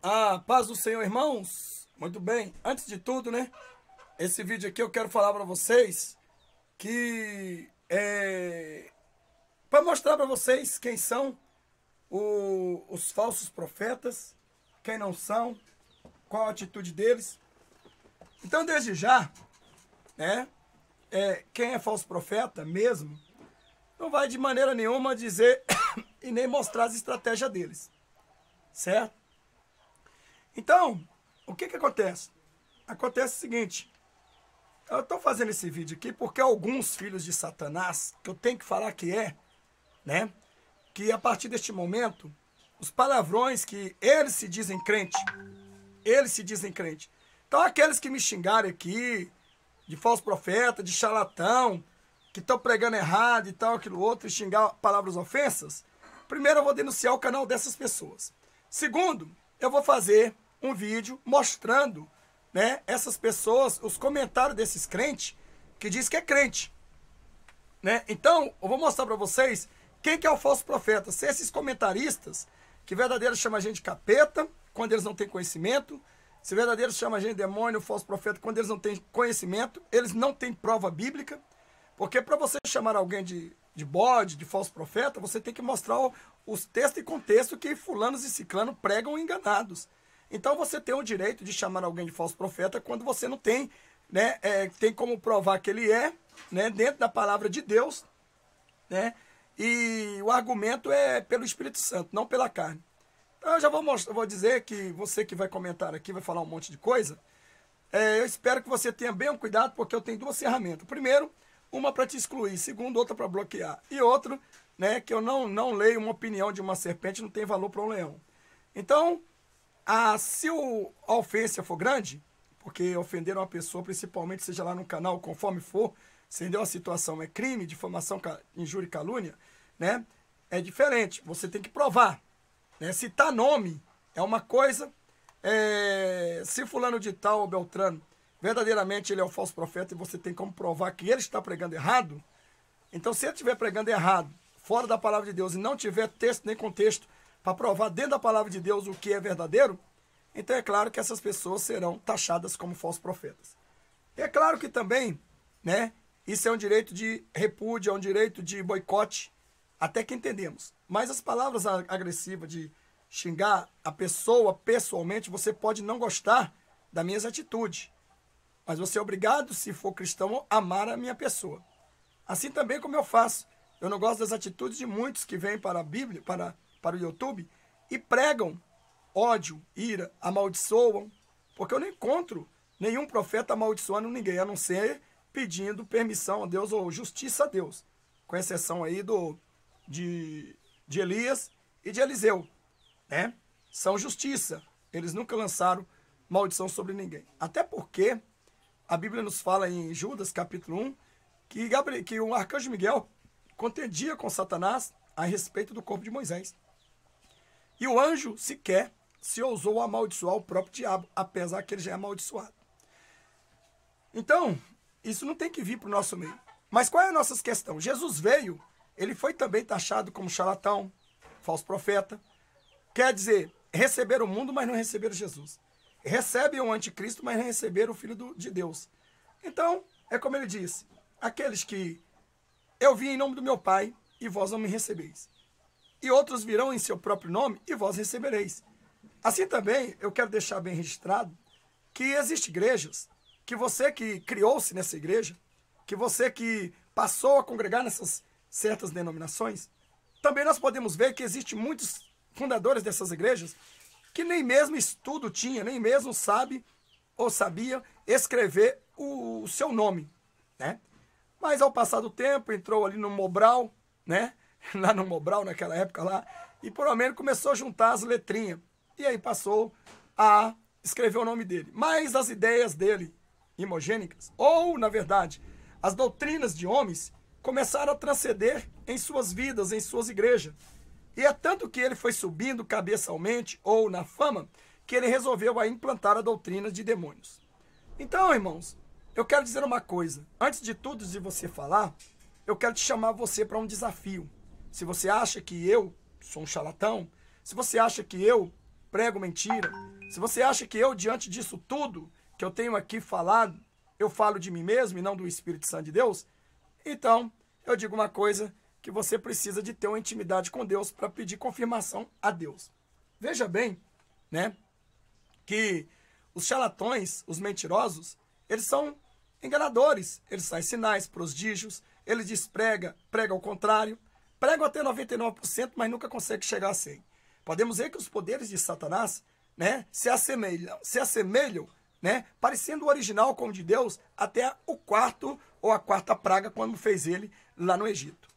A paz do Senhor, irmãos. Muito bem. Antes de tudo, né? Esse vídeo aqui eu quero falar para vocês que para mostrar para vocês quem são os falsos profetas, quem não são, qual a atitude deles. Então, desde já, né? Quem é falso profeta mesmo, não vai de maneira nenhuma dizer e nem mostrar as estratégias deles, certo? Então, o que acontece? Acontece o seguinte, eu estou fazendo esse vídeo aqui porque alguns filhos de Satanás, que eu tenho que falar que né? Que a partir deste momento, os palavrões que eles se dizem crente, Então, aqueles que me xingarem aqui, de falso profeta, de charlatão, que estão pregando errado e tal, aquilo outro, e xingar palavras ofensas, primeiro eu vou denunciar o canal dessas pessoas. Segundo, eu vou fazer um vídeo mostrando, né, essas pessoas, os comentários desses crentes, que diz que é crente. Né? Então, eu vou mostrar para vocês quem que é o falso profeta. Se esses comentaristas, que verdadeiros chamam a gente de capeta, quando eles não têm conhecimento, se verdadeiros chamam a gente de demônio, falso profeta, quando eles não têm conhecimento, eles não têm prova bíblica, porque para você chamar alguém de bode, de falso profeta, você tem que mostrar os textos e contexto que fulanos e ciclano pregam enganados. Então você tem o direito de chamar alguém de falso profeta quando você não tem, né, tem como provar que ele né, dentro da palavra de Deus, né, e o argumento é pelo Espírito Santo, não pela carne. Então eu já vou dizer que você que vai comentar aqui, vai falar um monte de coisa, eu espero que você tenha bem um cuidado, porque eu tenho duas ferramentas. Primeiro, uma para te excluir, segundo, outra para bloquear, e outro, né, que eu não leio uma opinião de uma serpente, não tem valor para um leão. Então, se a ofensa for grande, porque ofender uma pessoa, principalmente seja lá no canal, conforme for, se deu a situação, é crime, difamação, injúria e calúnia, né? É diferente, você tem que provar. Né? Citar nome é uma coisa, se fulano de tal ou Beltrano, verdadeiramente ele é o falso profeta e você tem como provar que ele está pregando errado, então se ele estiver pregando errado, fora da palavra de Deus, e não tiver texto nem contexto, para provar dentro da palavra de Deus o que é verdadeiro, então é claro que essas pessoas serão taxadas como falsos profetas. É claro que também, né, isso é um direito de repúdio, é um direito de boicote, até que entendemos. Mas as palavras agressivas de xingar a pessoa pessoalmente, você pode não gostar das minhas atitudes, mas você é obrigado, se for cristão, a amar a minha pessoa. Assim também como eu faço. Eu não gosto das atitudes de muitos que vêm para a Bíblia, para o YouTube, e pregam ódio, ira, amaldiçoam, porque eu não encontro nenhum profeta amaldiçoando ninguém, a não ser pedindo permissão a Deus ou justiça a Deus, com exceção aí de Elias e de Eliseu, né? São justiça, eles nunca lançaram maldição sobre ninguém, até porque a Bíblia nos fala em Judas capítulo 1, que o arcanjo Miguel contendia com Satanás a respeito do corpo de Moisés. E o anjo sequer se ousou amaldiçoar o próprio diabo, apesar que ele já é amaldiçoado. Então, isso não tem que vir para o nosso meio. Mas qual é a nossa questão? Jesus veio, ele foi também taxado como charlatão, falso profeta. Quer dizer, receberam o mundo, mas não receberam Jesus. Recebem o anticristo, mas não receberam o Filho de Deus. Então, é como ele disse, aqueles que eu vim em nome do meu Pai, e vós não me recebeis. E outros virão em seu próprio nome, e vós recebereis. Assim também, eu quero deixar bem registrado que existem igrejas, que você que criou-se nessa igreja, que você que passou a congregar nessas certas denominações, também nós podemos ver que existem muitos fundadores dessas igrejas que nem mesmo estudo tinha, nem mesmo sabe ou sabia escrever o seu nome, né? Mas ao passar do tempo, entrou ali no Mobral, né? Lá no Mobral, naquela época lá, e por ao menos começou a juntar as letrinhas. E aí passou a escrever o nome dele. Mas as ideias dele, imogênicas, ou, na verdade, as doutrinas de homens, começaram a transcender em suas vidas, em suas igrejas. E é tanto que ele foi subindo cabeçalmente, ou na fama, que ele resolveu aí implantar a doutrina de demônios. Então, irmãos, eu quero dizer uma coisa. Antes de tudo de você falar, eu quero te chamar você para um desafio. Se você acha que eu sou um charlatão, se você acha que eu prego mentira, se você acha que eu, diante disso tudo que eu tenho aqui falado, eu falo de mim mesmo e não do Espírito Santo de Deus, então eu digo uma coisa, que você precisa de ter uma intimidade com Deus para pedir confirmação a Deus. Veja bem, né, que os charlatões, os mentirosos, eles são enganadores. Eles fazem sinais, prodígios, eles despregam, pregam ao contrário, pregam até 99%, mas nunca conseguem chegar a 100%. Podemos ver que os poderes de Satanás, né, se assemelham, né, parecendo o original como de Deus, até o quarto ou a quarta praga, quando fez ele lá no Egito.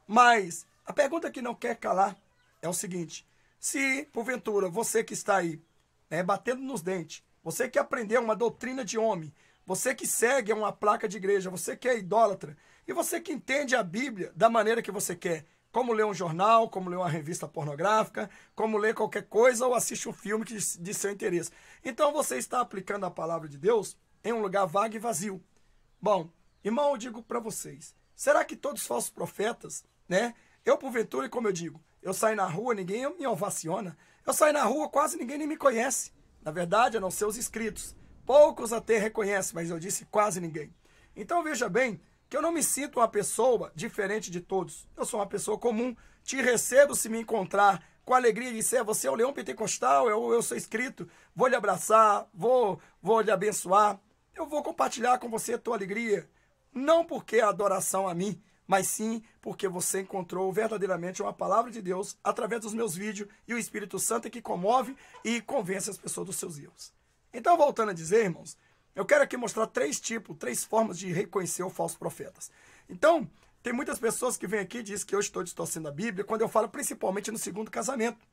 Mas a pergunta que não quer calar é o seguinte: se, porventura, você que está aí, né, batendo nos dentes, você que aprendeu uma doutrina de homem, você que segue uma placa de igreja, você que é idólatra, e você que entende a Bíblia da maneira que você quer, como ler um jornal, como ler uma revista pornográfica, como ler qualquer coisa ou assiste um filme que de seu interesse. Então você está aplicando a palavra de Deus em um lugar vago e vazio. Bom, irmão, eu digo para vocês, será que todos os falsos profetas, né? Eu, porventura, como eu digo, eu saio na rua, ninguém me ovaciona. Eu saio na rua, quase ninguém nem me conhece. Na verdade, a não ser os inscritos. Poucos até reconhecem, mas eu disse quase ninguém. Então veja bem que eu não me sinto uma pessoa diferente de todos. Eu sou uma pessoa comum. Te recebo se me encontrar com alegria e disser: você é o Leão Pentecostal, eu sou inscrito, vou lhe abraçar, vou lhe abençoar. Eu vou compartilhar com você a tua alegria. Não porque é adoração a mim, mas sim porque você encontrou verdadeiramente uma palavra de Deus através dos meus vídeos, e o Espírito Santo é que comove e convence as pessoas dos seus erros. Então, voltando a dizer, irmãos, eu quero aqui mostrar três formas de reconhecer os falsos profetas. Então, tem muitas pessoas que vêm aqui e dizem que eu estou distorcendo a Bíblia, quando eu falo principalmente no segundo casamento.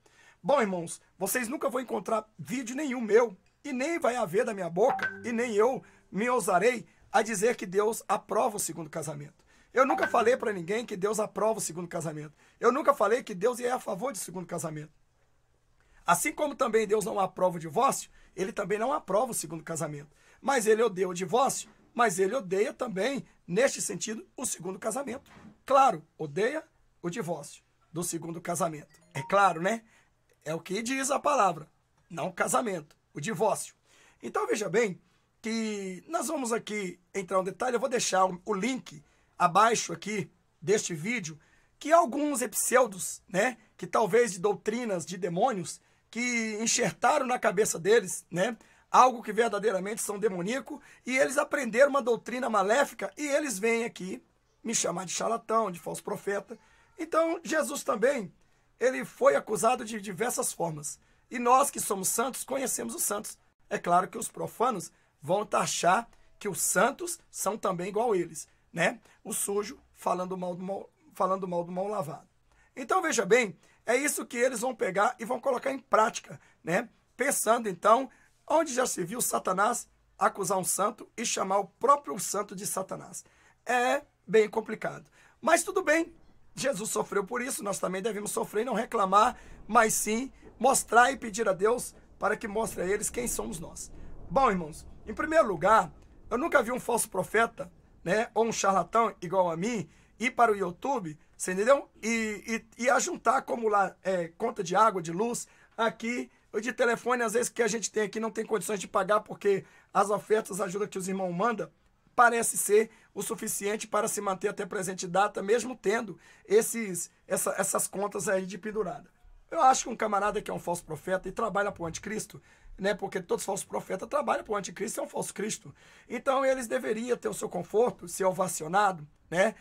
Bom, irmãos, vocês nunca vão encontrar vídeo nenhum meu, e nem vai haver da minha boca, e nem eu me ousarei a dizer que Deus aprova o segundo casamento. Eu nunca falei para ninguém que Deus aprova o segundo casamento. Eu nunca falei que Deus é a favor do segundo casamento. Assim como também Deus não aprova o divórcio, ele também não aprova o segundo casamento. Mas ele odeia o divórcio, mas ele odeia também, neste sentido, o segundo casamento. Claro, odeia o divórcio do segundo casamento. É claro, né? É o que diz a palavra, não o casamento, o divórcio. Então veja bem que nós vamos aqui entrar um detalhe, eu vou deixar o link abaixo aqui deste vídeo, que alguns pseudos, né, que talvez de doutrinas de demônios, que enxertaram na cabeça deles, né, algo que verdadeiramente são demoníaco, e eles aprenderam uma doutrina maléfica, e eles vêm aqui me chamar de charlatão, de falso profeta. Então, Jesus também, ele foi acusado de diversas formas, e nós que somos santos, conhecemos os santos. É claro que os profanos vão taxar que os santos são também igual a eles, né? O sujo falando mal do mal lavado. Então veja bem, é isso que eles vão pegar e vão colocar em prática, né? Pensando então, onde já se viu Satanás acusar um santo e chamar o próprio santo de Satanás. É bem complicado. Mas tudo bem, Jesus sofreu por isso, nós também devemos sofrer e não reclamar, mas sim mostrar e pedir a Deus para que mostre a eles quem somos nós. Bom, irmãos, em primeiro lugar, eu nunca vi um falso profeta, né, ou um charlatão igual a mim, ir para o YouTube, você entendeu? E ajuntar como lá conta de água, de luz, aqui, de telefone, às vezes que a gente tem aqui não tem condições de pagar, porque as ofertas, a ajuda que os irmãos mandam, parece ser o suficiente para se manter até presente data, mesmo tendo essas contas aí de pendurada. Eu acho que um camarada que é um falso profeta e trabalha para o anticristo, né, porque todos os falsos profetas trabalham para o anticristo, é um falso cristo. Então eles deveriam ter o seu conforto, ser ovacionado, né,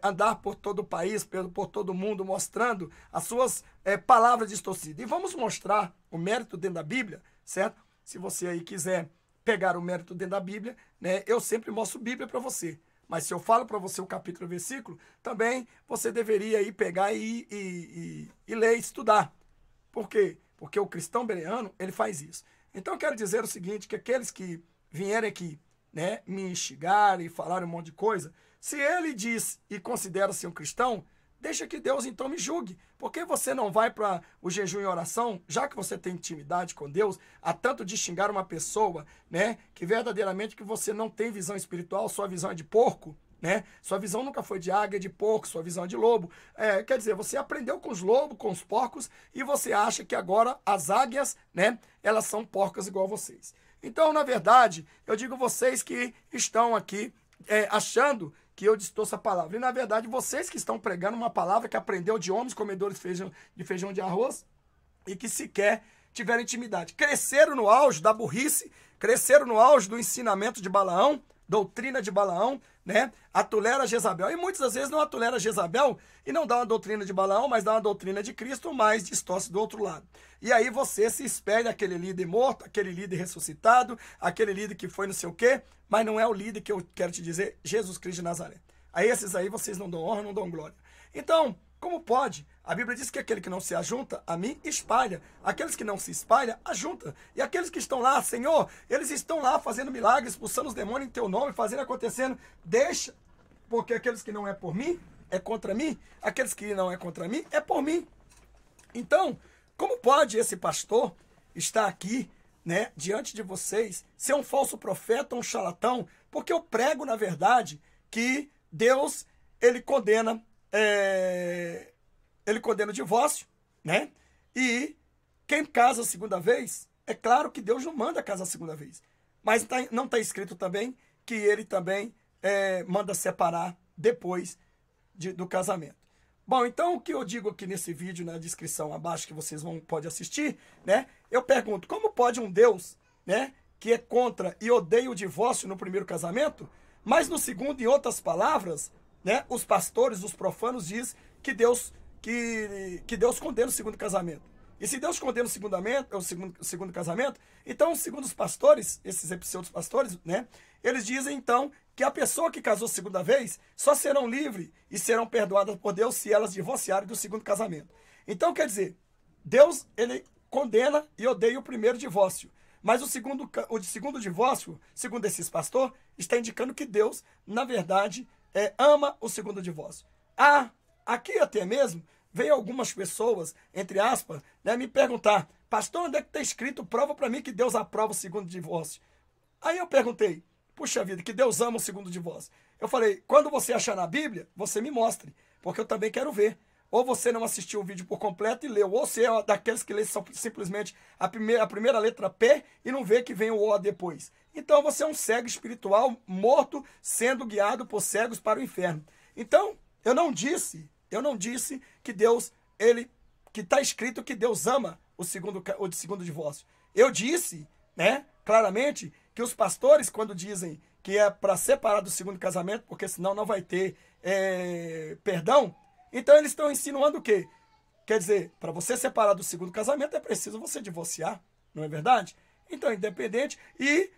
andar por todo o país, por todo o mundo, mostrando as suas palavras distorcidas. E vamos mostrar o mérito dentro da Bíblia, certo? Se você aí quiser pegar o mérito dentro da Bíblia, né, eu sempre mostro Bíblia para você. Mas se eu falo para você o capítulo e o versículo, também você deveria aí pegar e ler e estudar. Por quê? Porque o cristão bereano, ele faz isso. Então eu quero dizer o seguinte, que aqueles que vierem aqui, né, me instigarem e falarem um monte de coisa, se ele diz e considera-se um cristão, deixa que Deus então me julgue. Por que você não vai para o jejum e oração, já que você tem intimidade com Deus, a tanto de xingar uma pessoa, né, que verdadeiramente que você não tem visão espiritual, sua visão é de porco, né? Sua visão nunca foi de águia, de porco, sua visão é de lobo. Quer dizer, você aprendeu com os lobos, com os porcos, e você acha que agora as águias, né, elas são porcas igual vocês. Então, na verdade, eu digo vocês que estão aqui achando que eu distorço a palavra. E, na verdade, vocês que estão pregando uma palavra que aprendeu de homens comedores de feijão de arroz e que sequer tiveram intimidade. Cresceram no auge da burrice, cresceram no auge do ensinamento de Balaão, doutrina de Balaão, né? Atolera Jezabel. E muitas das vezes não atolera Jezabel e não dá uma doutrina de Balaão, mas dá uma doutrina de Cristo, mas distorce do outro lado. E aí você se espelha aquele líder morto, aquele líder ressuscitado, aquele líder que foi não sei o quê, mas não é o líder que eu quero te dizer, Jesus Cristo de Nazaré. A esses aí vocês não dão honra, não dão glória. Então, como pode? A Bíblia diz que aquele que não se ajunta a mim, espalha. Aqueles que não se espalham, ajunta. E aqueles que estão lá, Senhor, eles estão lá fazendo milagres, expulsando os demônios em teu nome, fazendo acontecendo. Deixa, porque aqueles que não é por mim, é contra mim. Aqueles que não é contra mim, é por mim. Então, como pode esse pastor estar aqui, né, diante de vocês, ser um falso profeta, um charlatão? Porque eu prego, na verdade, que Deus, ele condena o divórcio, né? E quem casa a segunda vez, é claro que Deus não manda casar a segunda vez. Mas não está escrito também que ele também manda separar depois do casamento. Bom, então o que eu digo aqui nesse vídeo, na descrição abaixo, que vocês podem assistir, né? Eu pergunto, como pode um Deus, né, que é contra e odeia o divórcio no primeiro casamento, mas no segundo, em outras palavras, né, os pastores, os profanos dizem que Deus condena o segundo casamento. E se Deus condena o segundo casamento, então, segundo os pastores, esses pseudos pastores, né, eles dizem então que a pessoa que casou segunda vez só serão livres e serão perdoadas por Deus se elas divorciarem do segundo casamento. Então, quer dizer, Deus, ele condena e odeia o primeiro divórcio. Mas o segundo divórcio, segundo esses pastores, está indicando que Deus, na verdade, ama o segundo divórcio. Aqui até mesmo, veio algumas pessoas, entre aspas, né, me perguntar, pastor, onde é que está escrito, prova para mim que Deus aprova o segundo divórcio. Aí eu perguntei, puxa vida, que Deus ama o segundo divórcio. Eu falei, quando você achar na Bíblia, você me mostre, porque eu também quero ver. Ou você não assistiu o vídeo por completo e leu, ou você é daqueles que lê simplesmente a primeira letra P e não vê que vem o O depois. Então você é um cego espiritual morto, sendo guiado por cegos para o inferno. Então, eu não disse que Deus, que está escrito que Deus ama o segundo divórcio. Eu disse, né, claramente, que os pastores, quando dizem que é para separar do segundo casamento, porque senão não vai ter perdão, então eles estão insinuando o quê? Quer dizer, para você separar do segundo casamento é preciso você divorciar, não é verdade? Então, independente, e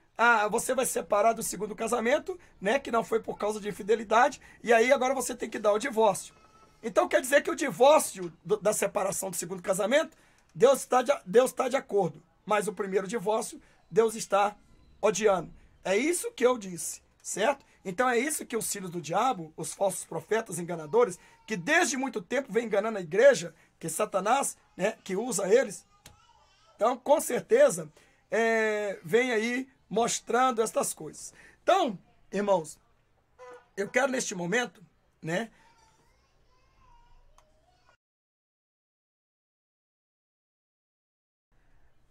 você vai separar do segundo casamento, né, que não foi por causa de infidelidade, e aí agora você tem que dar o divórcio. Então quer dizer que o divórcio da separação do segundo casamento, Deus está de acordo, mas o primeiro divórcio, Deus está odiando. É isso que eu disse, certo? Então é isso que os filhos do diabo, os falsos profetas enganadores, que desde muito tempo vem enganando a igreja, que Satanás, né, que usa eles, então com certeza vem aí mostrando estas coisas. Então, irmãos, eu quero neste momento, né,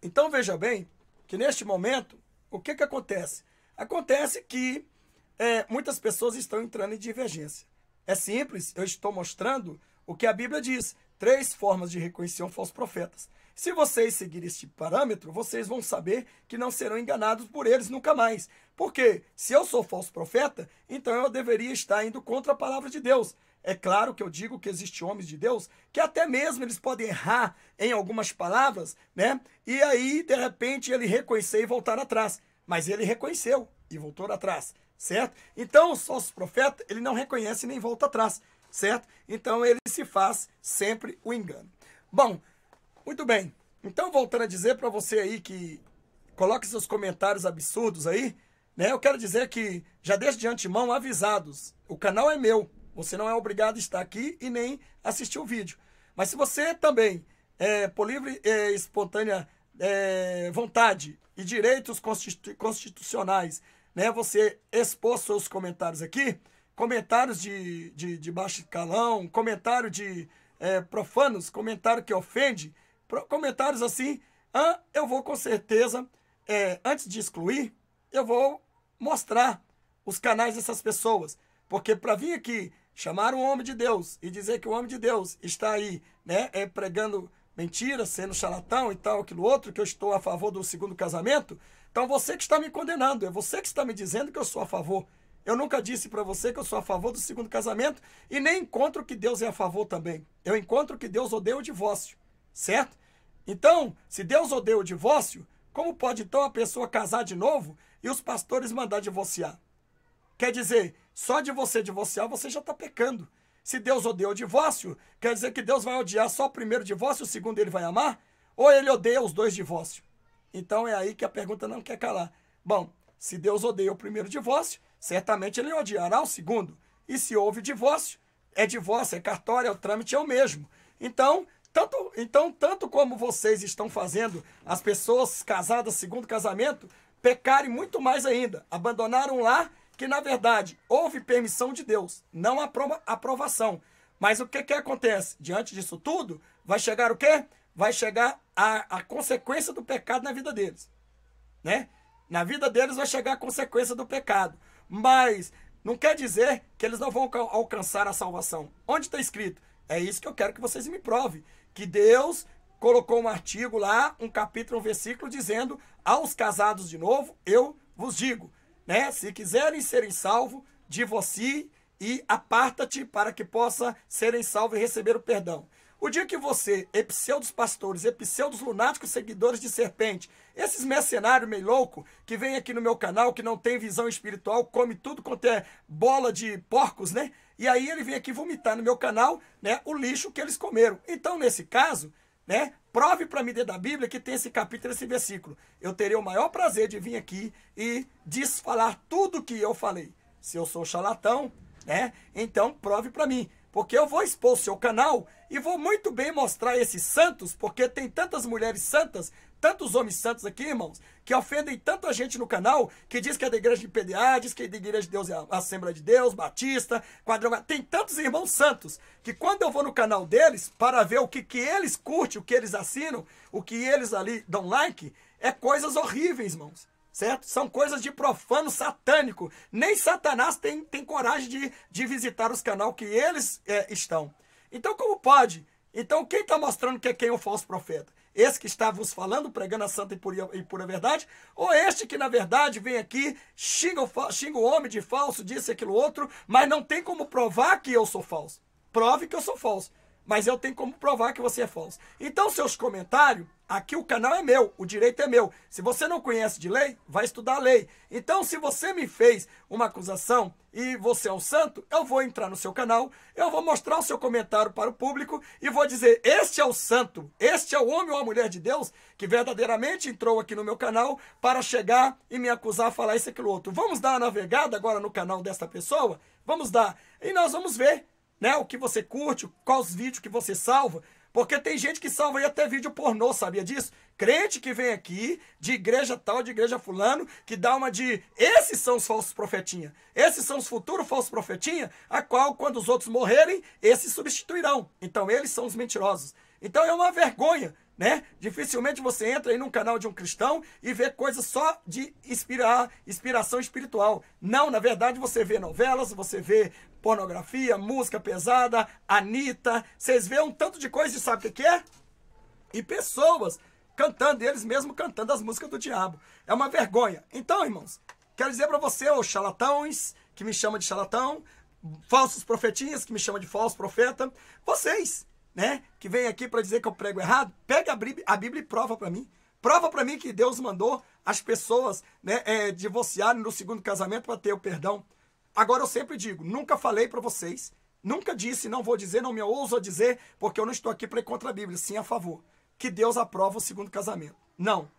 então veja bem que neste momento, o que acontece? Acontece que muitas pessoas estão entrando em divergência. É simples, eu estou mostrando o que a Bíblia diz. 3 formas de reconhecer um falso profeta. Se vocês seguirem este parâmetro, vocês vão saber que não serão enganados por eles nunca mais. Porque se eu sou falso profeta, então eu deveria estar indo contra a palavra de Deus. É claro que eu digo que existem homens de Deus que até mesmo eles podem errar em algumas palavras, né? E aí, de repente, ele reconhecer e voltar atrás. Mas ele reconheceu e voltou atrás, certo? Então, os falsos profetas, ele não reconhece nem volta atrás, certo? Então, ele se faz sempre o engano. Bom, muito bem. Então, voltando a dizer para você aí que coloque seus comentários absurdos aí, né? Eu quero dizer que, já desde de antemão, avisados, o canal é meu. Você não é obrigado a estar aqui e nem assistir o vídeo. Mas se você também, por livre e espontânea vontade e direitos constitucionais, né, você expor seus comentários aqui, comentários de baixo calão, comentário de profanos, comentário que ofende, comentários assim, eu vou com certeza, antes de excluir, eu vou mostrar os canais dessas pessoas. Porque para vir aqui chamar um homem de Deus e dizer que o homem de Deus está aí, né, pregando mentiras, sendo charlatão e tal, aquilo outro, que eu estou a favor do segundo casamento, então você que está me condenando, é você que está me dizendo que eu sou a favor. Eu nunca disse para você que eu sou a favor do segundo casamento e nem encontro que Deus é a favor também. Eu encontro que Deus odeia o divórcio, certo? Então, se Deus odeia o divórcio, como pode então a pessoa casar de novo e os pastores mandar divorciar? Quer dizer, só de você divorciar você já está pecando. Se Deus odeia o divórcio, quer dizer que Deus vai odiar só o primeiro divórcio e o segundo ele vai amar? Ou ele odeia os dois divórcios? Então é aí que a pergunta não quer calar. Bom, se Deus odeia o primeiro divórcio, certamente ele odiará o segundo. E se houve divórcio, é cartório, o trâmite é o mesmo. Então, tanto como vocês estão fazendo as pessoas casadas segundo casamento pecarem muito mais ainda, abandonaram um lar que, na verdade, houve permissão de Deus, não aprovação. Mas o que acontece? Diante disso tudo, vai chegar o quê? Vai chegar a consequência do pecado na vida deles, né? Na vida deles vai chegar a consequência do pecado. Mas não quer dizer que eles não vão alcançar a salvação. Onde está escrito? É isso que eu quero que vocês me provem. Que Deus colocou um artigo lá, um capítulo, um versículo, dizendo: aos casados de novo, eu vos digo, né? Se quiserem serem salvos, divorcie e aparta-te para que possa serem salvos e receber o perdão. O dia que você, pseudos pastores, pseudos lunáticos seguidores de serpente, esses mercenários meio louco que vem aqui no meu canal, que não tem visão espiritual, come tudo quanto é bola de porcos, né? E aí ele vem aqui vomitar no meu canal, né, o lixo que eles comeram. Então, nesse caso, né, prove para mim dentro da Bíblia que tem esse capítulo, esse versículo. Eu teria o maior prazer de vir aqui e desfalar tudo que eu falei. Se eu sou charlatão, né, então prove para mim. Porque eu vou expor o seu canal e vou muito bem mostrar esses santos, porque tem tantas mulheres santas, tantos homens santos aqui, irmãos, que ofendem tanta gente no canal, que diz que é da igreja de PDA, diz que é da igreja de Deus, é a Assembleia de Deus, Batista, Quadrangular. Tem tantos irmãos santos, que quando eu vou no canal deles, para ver o que eles curtem, o que eles assinam, o que eles ali dão like, é coisas horríveis, irmãos. Certo? São coisas de profano satânico. Nem Satanás tem coragem de visitar os canais que eles estão. Então, como pode? Então, quem está mostrando que é quem é o falso profeta? Esse que está vos falando, pregando a santa e pura verdade? Ou este que, na verdade, vem aqui, xinga o homem de falso, disse aquilo outro, mas não tem como provar que eu sou falso? Prove que eu sou falso. Mas eu tenho como provar que você é falso. Então, seus comentários, aqui o canal é meu, o direito é meu. Se você não conhece de lei, vai estudar a lei. Então, se você me fez uma acusação e você é um santo, eu vou entrar no seu canal, eu vou mostrar o seu comentário para o público e vou dizer: este é o santo, este é o homem ou a mulher de Deus que verdadeiramente entrou aqui no meu canal para chegar e me acusar, falar isso e aquilo outro. Vamos dar uma navegada agora no canal desta pessoa? Vamos dar. E nós vamos ver, né, o que você curte, quais vídeos que você salva, porque tem gente que salva aí até vídeo pornô, sabia disso? Crente que vem aqui, de igreja tal, de igreja fulano, que dá uma de... Esses são os falsos profetinhas. Esses são os futuros falsos profetinhas, a qual, quando os outros morrerem, esses substituirão. Então, eles são os mentirosos. Então, é uma vergonha, né? Dificilmente você entra aí num canal de um cristão e vê coisas só de inspiração espiritual. Não, na verdade, você vê novelas, você vê pornografia, música pesada, Anitta, vocês vêem um tanto de coisa e sabe o que é? E pessoas cantando, eles mesmos cantando as músicas do diabo. É uma vergonha. Então, irmãos, quero dizer para você, os charlatões, que me chamam de charlatão, falsos profetinhas, que me chamam de falso profeta, vocês, né, que vêm aqui para dizer que eu prego errado, pega a Bíblia e prova para mim. Prova para mim que Deus mandou as pessoas, né, divorciarem no segundo casamento para ter o perdão. Agora eu sempre digo, nunca falei para vocês, nunca disse, não vou dizer, não me ouso a dizer, porque eu não estou aqui para ir contra a Bíblia, sim a favor, que Deus aprova o segundo casamento. Não.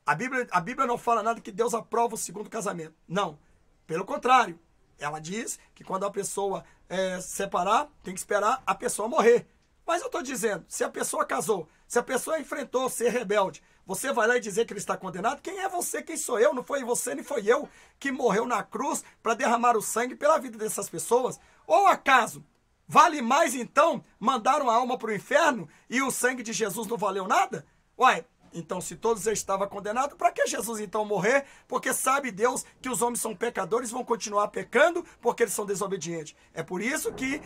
A Bíblia não fala nada que Deus aprova o segundo casamento. Não. Pelo contrário, ela diz que quando a pessoa separar, tem que esperar a pessoa morrer. Mas eu estou dizendo, se a pessoa casou, se a pessoa enfrentou ser rebelde, você vai lá e dizer que ele está condenado? Quem é você? Quem sou eu? Não foi você, nem foi eu que morreu na cruz para derramar o sangue pela vida dessas pessoas? Ou acaso, vale mais então mandar uma alma para o inferno e o sangue de Jesus não valeu nada? Uai, então se todos já estavam condenados, para que Jesus então morrer? Porque sabe Deus que os homens são pecadores e vão continuar pecando porque eles são desobedientes. É por isso que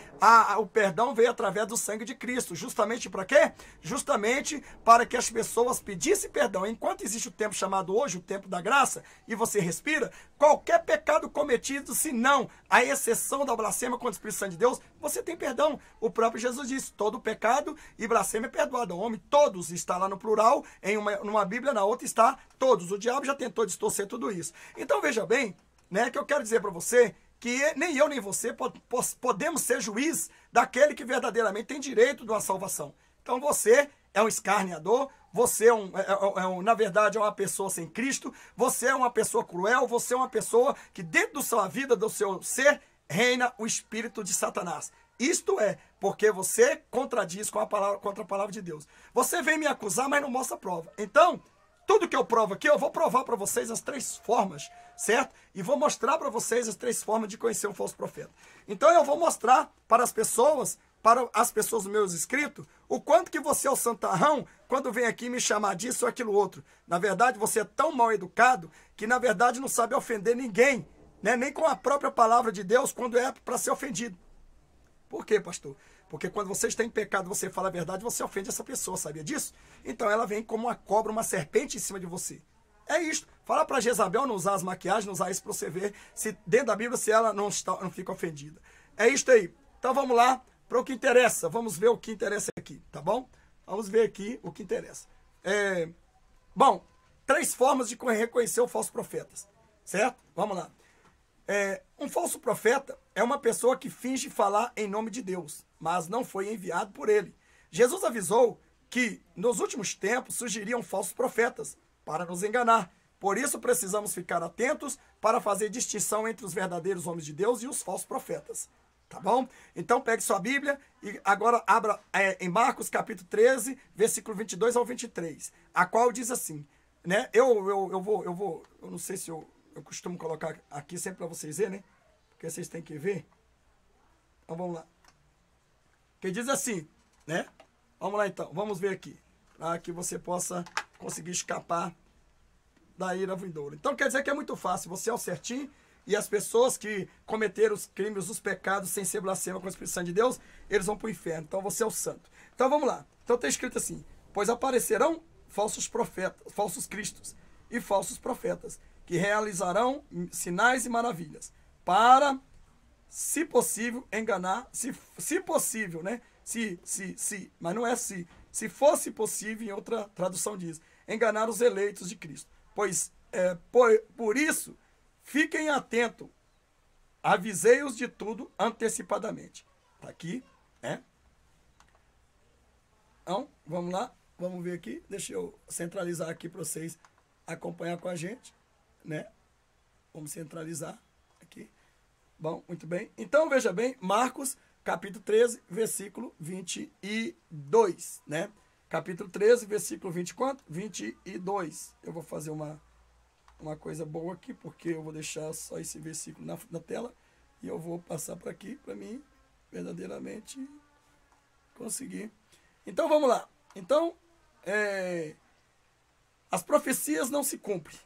o perdão veio através do sangue de Cristo. Justamente para quê? Justamente para que as pessoas pedissem perdão. Enquanto existe o tempo chamado hoje, o tempo da graça, e você respira, qualquer pecado cometido, se não a exceção da blasfêmia contra o Espírito Santo de Deus, você tem perdão. O próprio Jesus disse, todo pecado e blasfêmia é perdoado. O homem, todos, está lá no plural, numa Bíblia, na outra está todos. O diabo já tentou distorcer tudo isso. Então veja bem, né, que eu quero dizer para você que nem eu nem você podemos ser juiz daquele que verdadeiramente tem direito de uma salvação. Então você é um escarneador, você na verdade é uma pessoa sem Cristo, você é uma pessoa cruel, você é uma pessoa que dentro da sua vida, do seu ser, reina o espírito de Satanás. Isto é, porque você contradiz contra a palavra de Deus. Você vem me acusar, mas não mostra prova. Então, tudo que eu provo aqui, eu vou provar para vocês as 3 formas, certo? E vou mostrar para vocês as 3 formas de conhecer um falso profeta. Então, eu vou mostrar para as pessoas dos meus inscritos, o quanto que você é o santarrão quando vem aqui me chamar disso ou aquilo outro. Na verdade, você é tão mal educado que, na verdade, não sabe ofender ninguém, né? Nem com a própria palavra de Deus, quando é para ser ofendido. Por quê, pastor? Porque quando você está em pecado, você fala a verdade, você ofende essa pessoa, sabia disso? Então ela vem como uma cobra, uma serpente em cima de você. É isto. Fala para Jezabel não usar as maquiagens, não usar isso para você ver se dentro da Bíblia se ela não fica ofendida. É isto aí. Então vamos lá para o que interessa. Vamos ver o que interessa aqui, tá bom? Vamos ver aqui o que interessa. Bom, 3 formas de reconhecer os falsos profetas, certo? Vamos lá. Um falso profeta é uma pessoa que finge falar em nome de Deus, mas não foi enviado por ele. Jesus avisou que nos últimos tempos surgiriam falsos profetas para nos enganar. Por isso precisamos ficar atentos para fazer distinção entre os verdadeiros homens de Deus e os falsos profetas. Tá bom? Então pegue sua Bíblia e agora abra em Marcos capítulo 13, versículo 22 ao 23, a qual diz assim, né? Eu não sei se eu costumo colocar aqui sempre para vocês verem, né? Porque vocês têm que ver. Então vamos lá. Que diz assim, né? Vamos lá então, vamos ver aqui, para que você possa conseguir escapar da ira vindoura. Então quer dizer que é muito fácil, você é o certinho, e as pessoas que cometeram os crimes, os pecados, sem ser blasfema com o Espírito Santo de Deus, eles vão para o inferno. Então você é o santo. Então vamos lá. Então está escrito assim, pois aparecerão falsos profetas, falsos cristos e falsos profetas, que realizarão sinais e maravilhas, para, se possível, enganar, se possível, né? Mas não é se fosse possível, em outra tradução diz, enganar os eleitos de Cristo. Pois, por isso, fiquem atentos, avisei-os de tudo antecipadamente. Está aqui, né? Então, vamos lá, vamos ver aqui, deixa eu centralizar aqui para vocês acompanhar com a gente, né? Vamos centralizar aqui. Bom, muito bem. Então, veja bem, Marcos, capítulo 13, versículo 22, né? Capítulo 13, versículo 20 quanto? 22. Eu vou fazer uma coisa boa aqui, porque eu vou deixar só esse versículo na tela e eu vou passar para aqui, para mim, verdadeiramente conseguir. Então, vamos lá. Então, as profecias não se cumprem.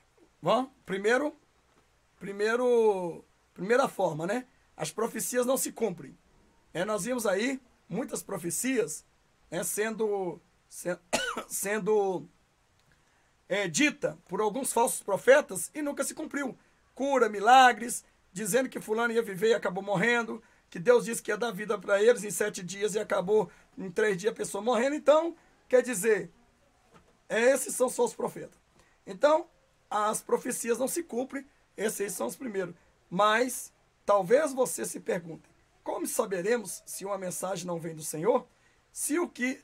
Bom, primeira forma, né? As profecias não se cumprem. Nós vimos aí muitas profecias, né, sendo dita por alguns falsos profetas e nunca se cumpriu. Cura, milagres, dizendo que fulano ia viver e acabou morrendo, que Deus disse que ia dar vida para eles em 7 dias e acabou em 3 dias a pessoa morrendo. Então, quer dizer, esses são só os profetas. Então, as profecias não se cumprem, esses são os primeiros. Mas, talvez você se pergunte, como saberemos se uma mensagem não vem do Senhor? Se o que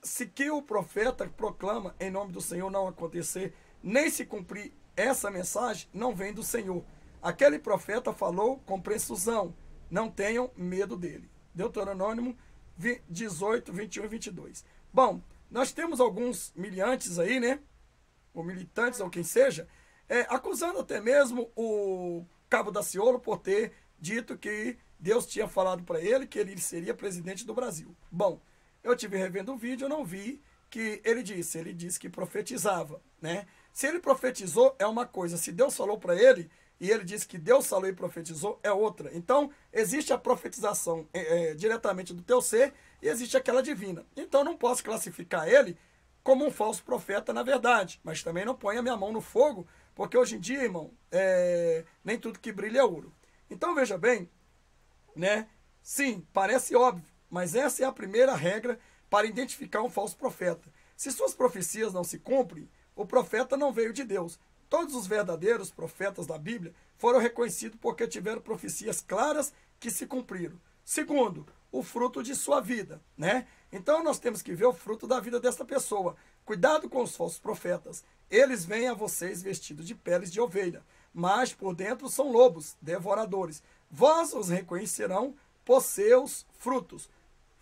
o profeta proclama em nome do Senhor não acontecer, nem se cumprir essa mensagem, não vem do Senhor. Aquele profeta falou com precisão, não tenham medo dele. Deuteronômio 18, 21 e 22. Bom, nós temos alguns miliantes aí, né? ou militantes, ou quem seja, acusando até mesmo o Cabo Daciolo por ter dito que Deus tinha falado para ele que ele seria presidente do Brasil. Bom, eu tive revendo o vídeo, eu não vi que ele disse que profetizava, né? Se ele profetizou, é uma coisa. Se Deus falou para ele, e ele disse que Deus falou e profetizou, é outra. Então, existe a profetização diretamente do teu ser, e existe aquela divina. Então, não posso classificar ele como um falso profeta, na verdade. Mas também não ponho a minha mão no fogo, porque hoje em dia, irmão, nem tudo que brilha é ouro. Então, veja bem, né? Sim, parece óbvio, mas essa é a primeira regra para identificar um falso profeta. Se suas profecias não se cumprem, o profeta não veio de Deus. Todos os verdadeiros profetas da Bíblia foram reconhecidos porque tiveram profecias claras que se cumpriram. Segundo, o fruto de sua vida, né? Então nós temos que ver o fruto da vida dessa pessoa. Cuidado com os falsos profetas. Eles vêm a vocês vestidos de peles de ovelha, mas por dentro são lobos, devoradores. Vós os reconhecerão por seus frutos.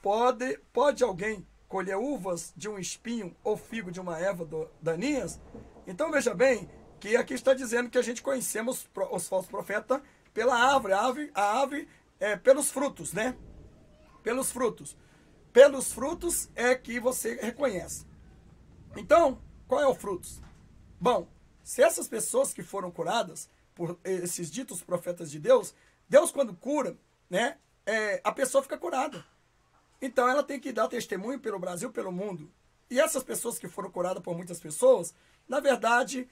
Pode alguém colher uvas de um espinho ou figo de uma erva daninhas? Então veja bem que aqui está dizendo que a gente conhecemos os falsos profetas pela árvore. A árvore pelos frutos, né? Pelos frutos. Pelos frutos é que você reconhece. Então, qual é o frutos? Bom, se essas pessoas que foram curadas por esses ditos profetas de Deus, Deus quando cura, né, a pessoa fica curada. Então ela tem que dar testemunho pelo Brasil, pelo mundo. E essas pessoas que foram curadas por muitas pessoas, na verdade,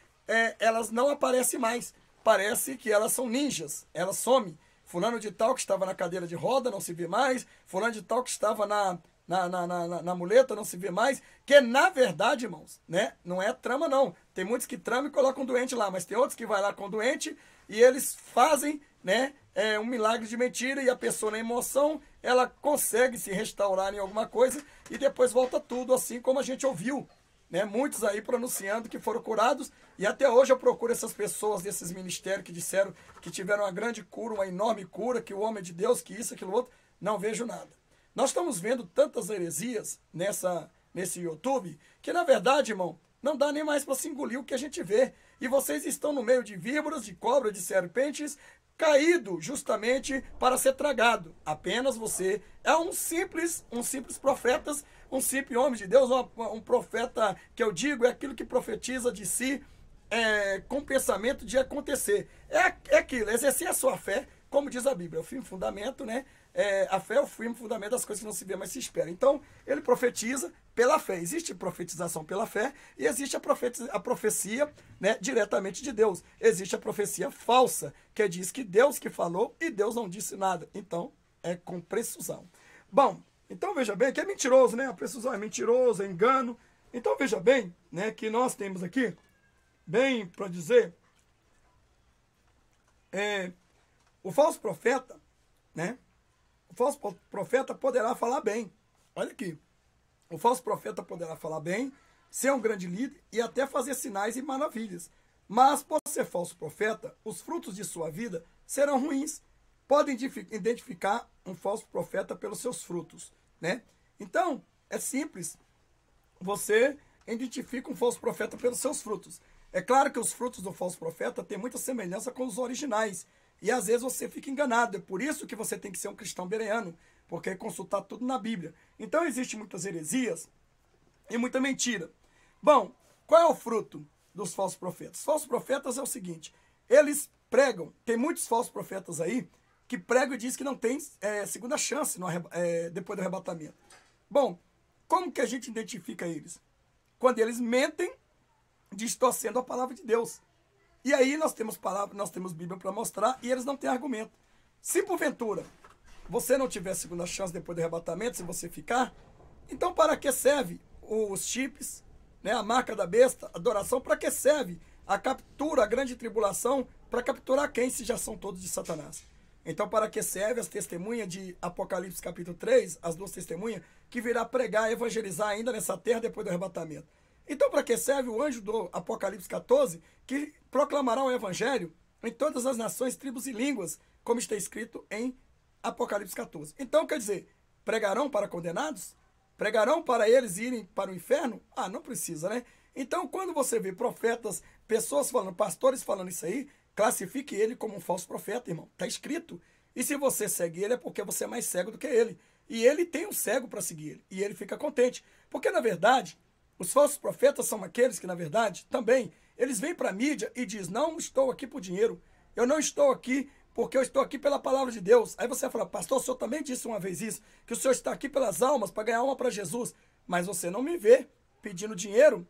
elas não aparecem mais. Parece que elas são ninjas, elas somem. Fulano de tal que estava na cadeira de roda, não se vê mais. Fulano de tal que estava na muleta, não se vê mais. Que na verdade, irmãos, né, não é trama não. Tem muitos que tramam e colocam doente lá, mas tem outros que vai lá com doente e eles fazem, né, um milagre de mentira e a pessoa na emoção, ela consegue se restaurar em alguma coisa e depois volta tudo, assim como a gente ouviu, né, muitos aí pronunciando que foram curados, e até hoje eu procuro essas pessoas desses ministérios que disseram que tiveram uma grande cura, uma enorme cura, que o homem é de Deus, que isso, aquilo outro, não vejo nada. Nós estamos vendo tantas heresias nesse YouTube, que na verdade, irmão, não dá nem mais para se engolir o que a gente vê. E vocês estão no meio de víboras, de cobras, de serpentes, caído justamente para ser tragado. Apenas você é um simples profeta, um simples homem de Deus, um profeta que eu digo, é aquilo que profetiza de si com pensamento de acontecer. É aquilo, exercer a sua fé, como diz a Bíblia, o firme fundamento, né? A fé é o firme fundamento das coisas que não se vê, mas se espera. Então, ele profetiza pela fé. Existe profetização pela fé e existe a profecia, né, diretamente de Deus. Existe a profecia falsa, que diz que Deus que falou e Deus não disse nada. Então, é com precisão. Bom, então veja bem que é mentiroso, né? A precisão é mentiroso, é engano. Então veja bem, né, que nós temos aqui, bem para dizer, o falso profeta, né? O falso profeta poderá falar bem. Olha aqui. O falso profeta poderá falar bem, ser um grande líder e até fazer sinais e maravilhas. Mas, por ser falso profeta, os frutos de sua vida serão ruins. Podem identificar um falso profeta pelos seus frutos, né? Então, é simples. Você identifica um falso profeta pelos seus frutos. É claro que os frutos do falso profeta têm muita semelhança com os originais. E às vezes você fica enganado. É por isso que você tem que ser um cristão bereano, porque é consultar tudo na Bíblia. Então existem muitas heresias e muita mentira. Bom, qual é o fruto dos falsos profetas? Os falsos profetas é o seguinte, eles pregam, tem muitos falsos profetas aí que pregam e dizem que não tem segunda chance depois do arrebatamento. Bom, como que a gente identifica eles? Quando eles mentem distorcendo a palavra de Deus. E aí nós temos Bíblia para mostrar e eles não têm argumento. Se porventura você não tiver segunda chance depois do arrebatamento, se você ficar, então para que serve os chips, né, a marca da besta, a adoração, para que serve a captura, a grande tribulação, para capturar quem se já são todos de Satanás? Então para que serve as testemunhas de Apocalipse capítulo 3, as duas testemunhas, que virá pregar, evangelizar ainda nessa terra depois do arrebatamento? Então, para que serve o anjo do Apocalipse 14, que proclamará o evangelho em todas as nações, tribos e línguas, como está escrito em Apocalipse 14. Então, quer dizer, pregarão para condenados? Pregarão para eles irem para o inferno? Ah, não precisa, né? Então, quando você vê profetas, pessoas falando, pastores falando isso aí, classifique ele como um falso profeta, irmão. Está escrito. E se você segue ele, é porque você é mais cego do que ele. E ele tem um cego para seguir ele. E ele fica contente. Porque, na verdade, os falsos profetas são aqueles que, na verdade, também, eles vêm para a mídia e dizem, não estou aqui por dinheiro. Eu não estou aqui porque eu estou aqui pela palavra de Deus. Aí você vai falar, pastor, o senhor também disse uma vez isso, que o senhor está aqui pelas almas, para ganhar alma para Jesus. Mas você não me vê pedindo dinheiro,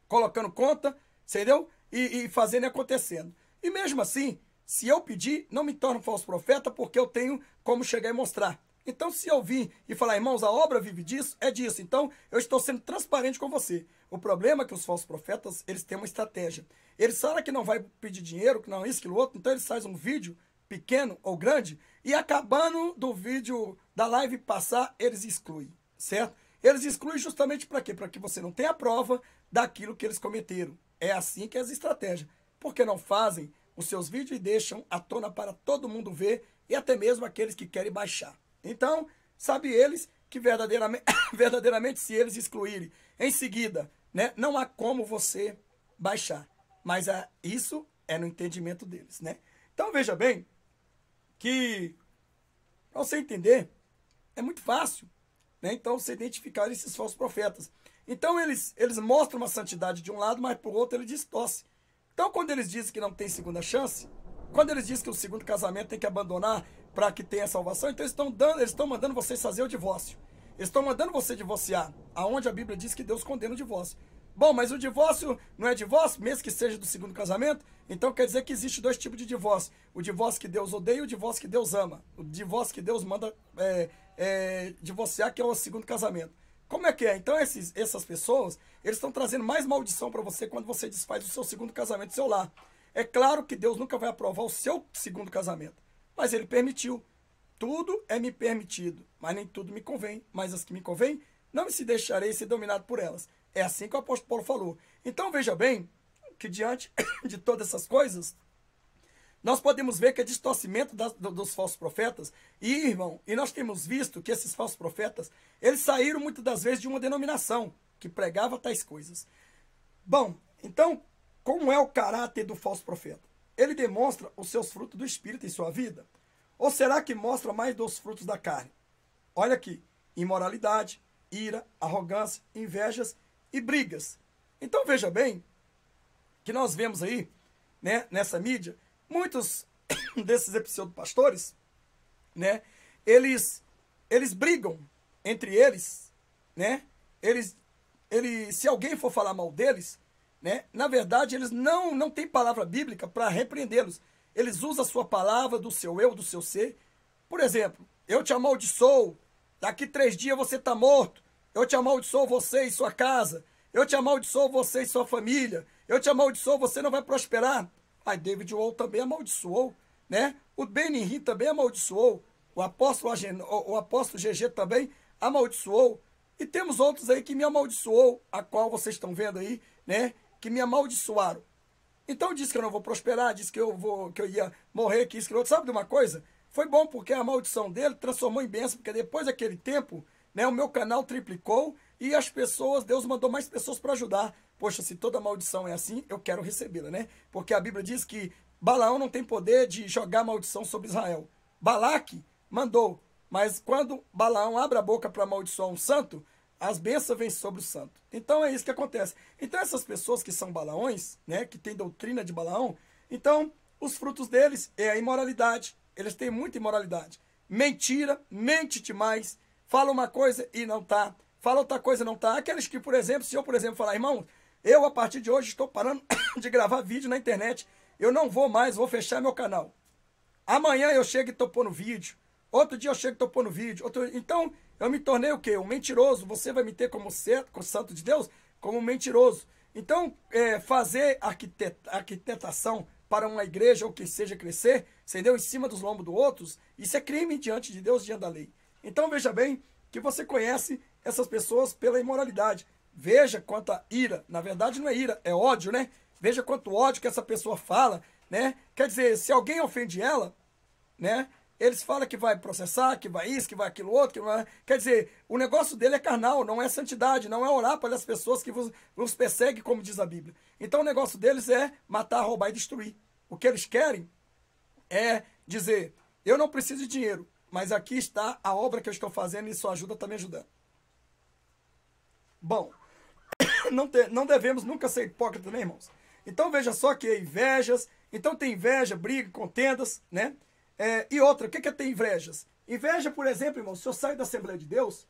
colocando conta, entendeu? E fazendo e acontecendo. E mesmo assim, se eu pedir, não me torno falso profeta, porque eu tenho como chegar e mostrar. Então, se eu vir e falar, irmãos, a obra vive disso, é disso. Então, eu estou sendo transparente com você. O problema é que os falsos profetas, eles têm uma estratégia. Eles falam que não vai pedir dinheiro, que não isso, que o outro. Então, eles fazem um vídeo pequeno ou grande e acabando do vídeo da live passar, eles excluem, certo? Eles excluem justamente para quê? Para que você não tenha a prova daquilo que eles cometeram. É assim que é as estratégias. Porque não fazem os seus vídeos e deixam à tona para todo mundo ver e até mesmo aqueles que querem baixar. Então, sabe eles que verdadeiramente se eles excluírem em seguida, né, não há como você baixar. Mas isso é no entendimento deles, né? Então, veja bem que, para você entender, é muito fácil, né? Então, você identificar esses falsos profetas. Então, eles mostram uma santidade de um lado, mas por outro, eles distorcem. Então, quando eles dizem que não tem segunda chance, quando eles dizem que o segundo casamento tem que abandonar para que tenha salvação, então eles estão mandando vocês fazer o divórcio. Eles estão mandando você divorciar, aonde a Bíblia diz que Deus condena o divórcio. Bom, mas o divórcio não é divórcio, mesmo que seja do segundo casamento? Então quer dizer que existe dois tipos de divórcio. O divórcio que Deus odeia e o divórcio que Deus ama. O divórcio que Deus manda divorciar, que é o segundo casamento. Como é que é? Então essas pessoas, eles estão trazendo mais maldição para você quando você desfaz o seu segundo casamento do seu lar. É claro que Deus nunca vai aprovar o seu segundo casamento, mas ele permitiu. Tudo é me permitido, mas nem tudo me convém. Mas as que me convêm, não me se deixarei ser dominado por elas. É assim que o apóstolo Paulo falou. Então veja bem que diante de todas essas coisas, nós podemos ver que é distorcimento dos falsos profetas. E, irmão, e nós temos visto que esses falsos profetas, eles saíram muitas das vezes de uma denominação que pregava tais coisas. Bom, então, como é o caráter do falso profeta? Ele demonstra os seus frutos do Espírito em sua vida? Ou será que mostra mais dos frutos da carne? Olha aqui, imoralidade, ira, arrogância, invejas e brigas. Então veja bem que nós vemos aí, né, nessa mídia, muitos desses pseudopastores, né, eles brigam entre eles, né, se alguém for falar mal deles, né, na verdade eles não têm palavra bíblica para repreendê-los. Eles usam a sua palavra do seu eu, do seu ser. Por exemplo, eu te amaldiçoo, daqui 3 dias você está morto. Eu te amaldiçoo você e sua casa. Eu te amaldiçoo você e sua família. Eu te amaldiçoo, você não vai prosperar. Aí David Wohl também amaldiçoou, né? O Benihim também amaldiçoou. O apóstolo GG também amaldiçoou. E temos outros aí que me amaldiçoou, a qual vocês estão vendo aí, né? Que me amaldiçoaram. Então disse que eu não vou prosperar, disse que eu ia morrer, que isso, que outro. Sabe de uma coisa? Foi bom porque a maldição dele transformou em bênção, porque depois daquele tempo, né, o meu canal triplicou e as pessoas, Deus mandou mais pessoas para ajudar. Poxa, se toda maldição é assim, eu quero recebê-la, né? Porque a Bíblia diz que Balaão não tem poder de jogar maldição sobre Israel. Balaque mandou, mas quando Balaão abre a boca para amaldiçoar um santo, as bênçãos vêm sobre o santo. Então é isso que acontece. Então essas pessoas que são Balaões, né, que têm doutrina de Balaão, então os frutos deles é a imoralidade. Eles têm muita imoralidade. Mentira, mente demais, fala uma coisa e não tá, fala outra coisa e não tá. Aqueles que, por exemplo, se eu, por exemplo, falar, irmão, eu a partir de hoje estou parando de gravar vídeo na internet, eu não vou mais, vou fechar meu canal. Amanhã eu chego e estou pondo vídeo. Outro dia eu chego e estou pondo vídeo. Então, eu me tornei o quê? Um mentiroso. Você vai me ter como santo de Deus? Como um mentiroso. Então, fazer arquitetação para uma igreja ou que seja crescer, entendeu? Em cima dos lombos dos outros, isso é crime diante de Deus, diante da lei. Então, veja bem que você conhece essas pessoas pela imoralidade. Veja quanta ira. Na verdade, não é ira, é ódio, né? Veja quanto ódio que essa pessoa fala, né? Quer dizer, se alguém ofende ela, né? eles falam que vai processar, que vai isso, que vai aquilo outro, que vai... Quer dizer, o negócio dele é carnal, não é santidade, não é orar para as pessoas que vos perseguem, como diz a Bíblia. Então o negócio deles é matar, roubar e destruir. O que eles querem é dizer, eu não preciso de dinheiro, mas aqui está a obra que eu estou fazendo e sua ajuda está me ajudando. Bom, não devemos nunca ser hipócritas, né, irmãos? Então veja só que invejas, então tem inveja, briga, contendas, né? E outra, o que é ter invejas? Inveja, por exemplo, irmãos, se eu saio da Assembleia de Deus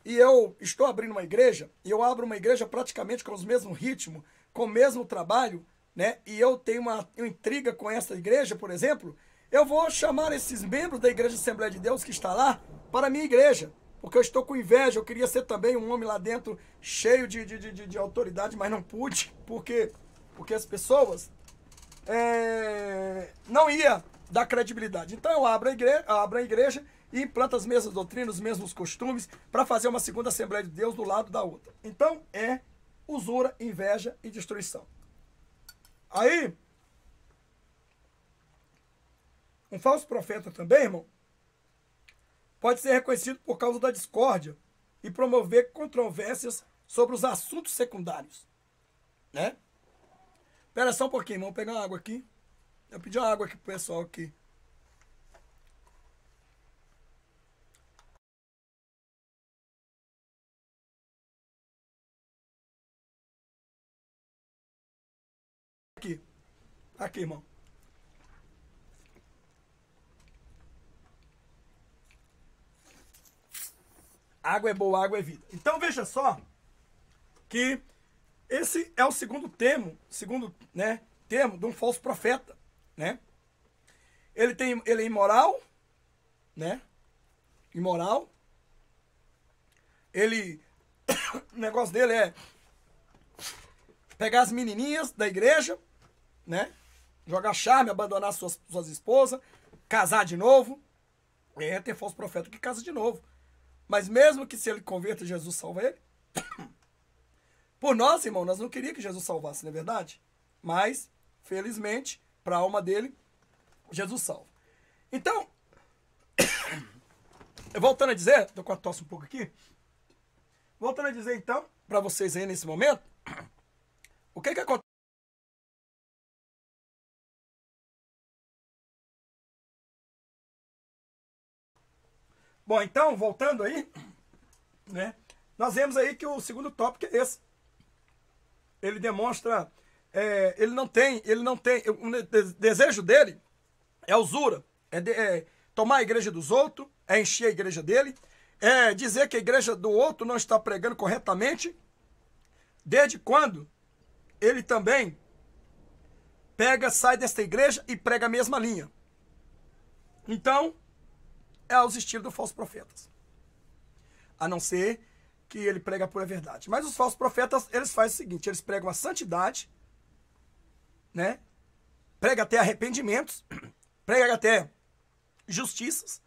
e eu estou abrindo uma igreja, e eu abro uma igreja praticamente com os mesmos ritmos, com o mesmo trabalho, né? E eu tenho uma intriga com essa igreja, por exemplo, eu vou chamar esses membros da igreja Assembleia de Deus que está lá para a minha igreja, porque eu estou com inveja, eu queria ser também um homem lá dentro cheio de autoridade, mas não pude, porque as pessoas não ia dar credibilidade. Então eu abro a igreja e implanto as mesmas doutrinas, os mesmos costumes, para fazer uma segunda Assembleia de Deus do lado da outra. Então é usura, inveja e destruição. Aí, um falso profeta também, irmão, pode ser reconhecido por causa da discórdia e promover controvérsias sobre os assuntos secundários, né? Espera só um pouquinho, vamos pegar uma água aqui. Eu pedi uma água aqui pro pessoal aqui. Aqui, irmão. Água é boa, água é vida. Então veja só que esse é o segundo termo, termo de um falso profeta, né? Ele é imoral, né? Imoral. O negócio dele é pegar as menininhas da igreja, né? Jogar charme, abandonar suas esposas, casar de novo. Tem falso profeta que casa de novo. Mas mesmo que se ele converta, Jesus salva ele. Por nós, irmão, nós não queríamos que Jesus salvasse, não é verdade? Mas, felizmente, para a alma dele, Jesus salva. Então, voltando a dizer, estou com a tosse um pouco aqui. Voltando a dizer, então, para vocês aí nesse momento, o que acontece? Bom, então, voltando aí, né? Nós vemos aí que o segundo tópico é esse. Ele demonstra, ele não tem, o desejo dele é usura, tomar a igreja dos outros, é encher a igreja dele, é dizer que a igreja do outro não está pregando corretamente, desde quando ele também sai desta igreja e prega a mesma linha. Então, é aos estilos dos falsos profetas. A não ser que ele prega a pura verdade. Mas os falsos profetas, eles fazem o seguinte, eles pregam a santidade, né? Prega até arrependimentos, prega até justiças,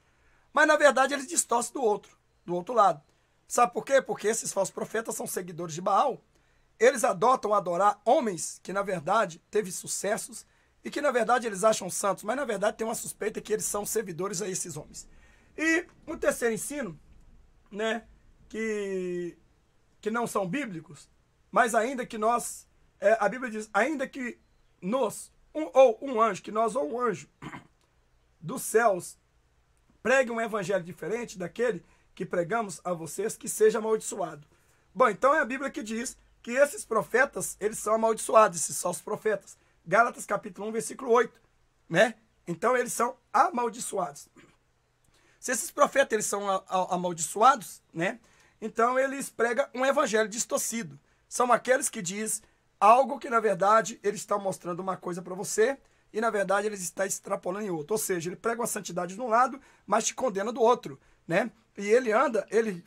mas na verdade eles distorcem do outro lado. Sabe por quê? Porque esses falsos profetas são seguidores de Baal. Eles adotam adorar homens que na verdade teve sucessos e que na verdade eles acham santos, mas na verdade tem uma suspeita que eles são servidores a esses homens. E o terceiro ensino, né, que não são bíblicos, mas ainda que nós, a Bíblia diz, ainda que um anjo dos céus pregue um evangelho diferente daquele que pregamos a vocês, que seja amaldiçoado. Bom, então é a Bíblia que diz que esses profetas, eles são amaldiçoados, esses falsos profetas. Gálatas capítulo 1, versículo 8, né? Então eles são amaldiçoados. Se esses profetas eles são amaldiçoados, né? Então eles pregam um evangelho distorcido. São aqueles que diz algo que na verdade eles estão mostrando uma coisa para você e na verdade eles estão extrapolando em outro. Ou seja, ele prega uma santidade de um lado, mas te condena do outro, né? E ele anda, ele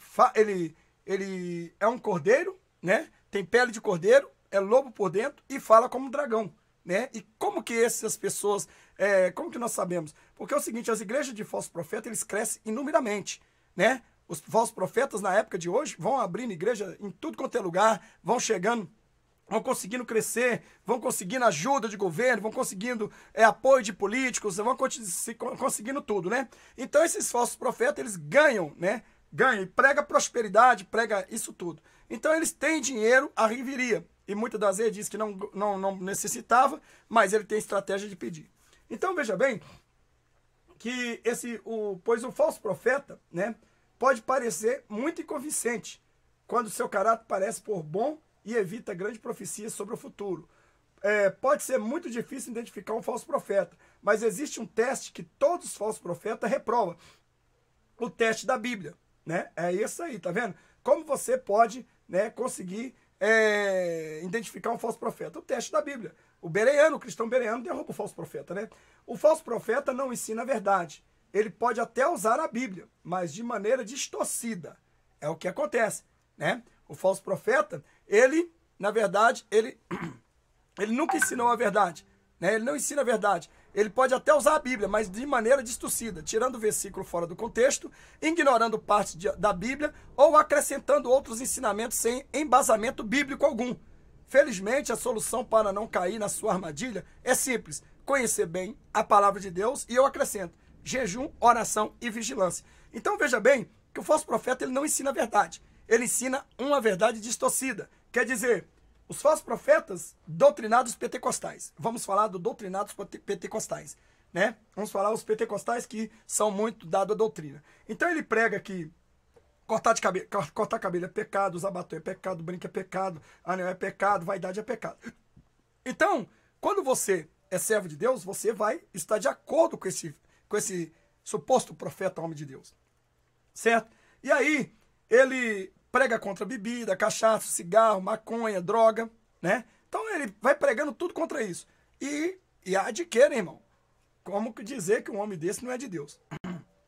é um cordeiro, né? Tem pele de cordeiro, é lobo por dentro e fala como um dragão, né? E como que essas pessoas, como que nós sabemos? Porque é o seguinte, as igrejas de falsos profetas, eles crescem inumeramente, né? Os falsos profetas, na época de hoje, vão abrindo igreja em tudo quanto é lugar, vão chegando vão conseguindo crescer, vão conseguindo ajuda de governo, vão conseguindo apoio de políticos, vão conseguindo tudo, né? Então esses falsos profetas, eles ganham, né? Ganham, prega prosperidade, prega isso tudo. Então eles têm dinheiro, a riveria. E muitas das vezes diz que não necessitava, mas ele tem estratégia de pedir. Então veja bem que pois o falso profeta, né, pode parecer muito inconvincente quando o seu caráter parece por bom e evita grande profecia sobre o futuro. Pode ser muito difícil identificar um falso profeta, mas existe um teste que todos os falsos profetas reprovam. O teste da Bíblia, né? É isso aí, tá vendo? Como você pode, né, conseguir identificar um falso profeta? O teste da Bíblia. O cristão bereano derruba o falso profeta, né? O falso profeta não ensina a verdade. Ele pode até usar a Bíblia, mas de maneira distorcida. É o que acontece, né? O falso profeta, ele, na verdade, ele nunca ensinou a verdade, né? Ele não ensina a verdade. Ele pode até usar a Bíblia, mas de maneira distorcida, tirando o versículo fora do contexto, ignorando partes da Bíblia ou acrescentando outros ensinamentos sem embasamento bíblico algum. Felizmente, a solução para não cair na sua armadilha é simples: conhecer bem a palavra de Deus, e eu acrescento jejum, oração e vigilância. Então veja bem que o falso profeta, ele não ensina a verdade. Ele ensina uma verdade distorcida. Quer dizer, os falsos profetas, doutrinados pentecostais. Vamos falar do doutrinados pentecostais, né? Vamos falar os pentecostais que são muito dados à doutrina. Então ele prega que cortar cabelo é pecado, usar batom é pecado, brinco é pecado, anel é pecado, vaidade é pecado. Então, quando você é servo de Deus, você vai estar de acordo com esse suposto profeta, homem de Deus. Certo? E aí, ele prega contra bebida, cachaça, cigarro, maconha, droga, né? Então ele vai pregando tudo contra isso. E há de que, né, irmão? Como dizer que um homem desse não é de Deus?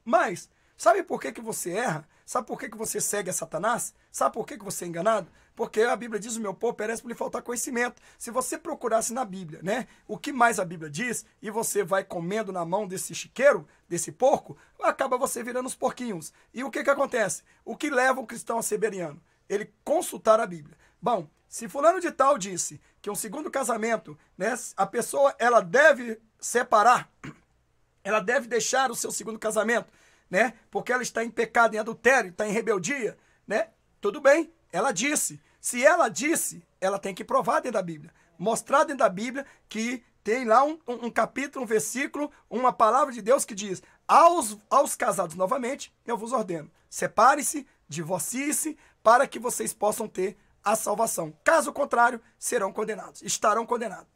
Mas, sabe por que você erra? Sabe por que você segue a Satanás? Sabe por que você é enganado? Porque a Bíblia diz: o meu povo perece por lhe faltar conhecimento. Se você procurasse na Bíblia, né, o que mais a Bíblia diz, e você vai comendo na mão desse chiqueiro, desse porco, acaba você virando os porquinhos. E o que acontece? O que leva o cristão a ser bereano? Ele consultar a Bíblia. Bom, se fulano de tal disse que um segundo casamento, né, a pessoa, ela deve separar, ela deve deixar o seu segundo casamento, né, porque ela está em pecado, em adultério, está em rebeldia, né? Tudo bem, ela disse. Se ela disse, ela tem que provar dentro da Bíblia. Mostrar dentro da Bíblia que tem lá um capítulo, um versículo, uma palavra de Deus que diz: aos casados novamente, eu vos ordeno, separe-se, divorcie-se, para que vocês possam ter a salvação. Caso contrário, serão condenados, estarão condenados.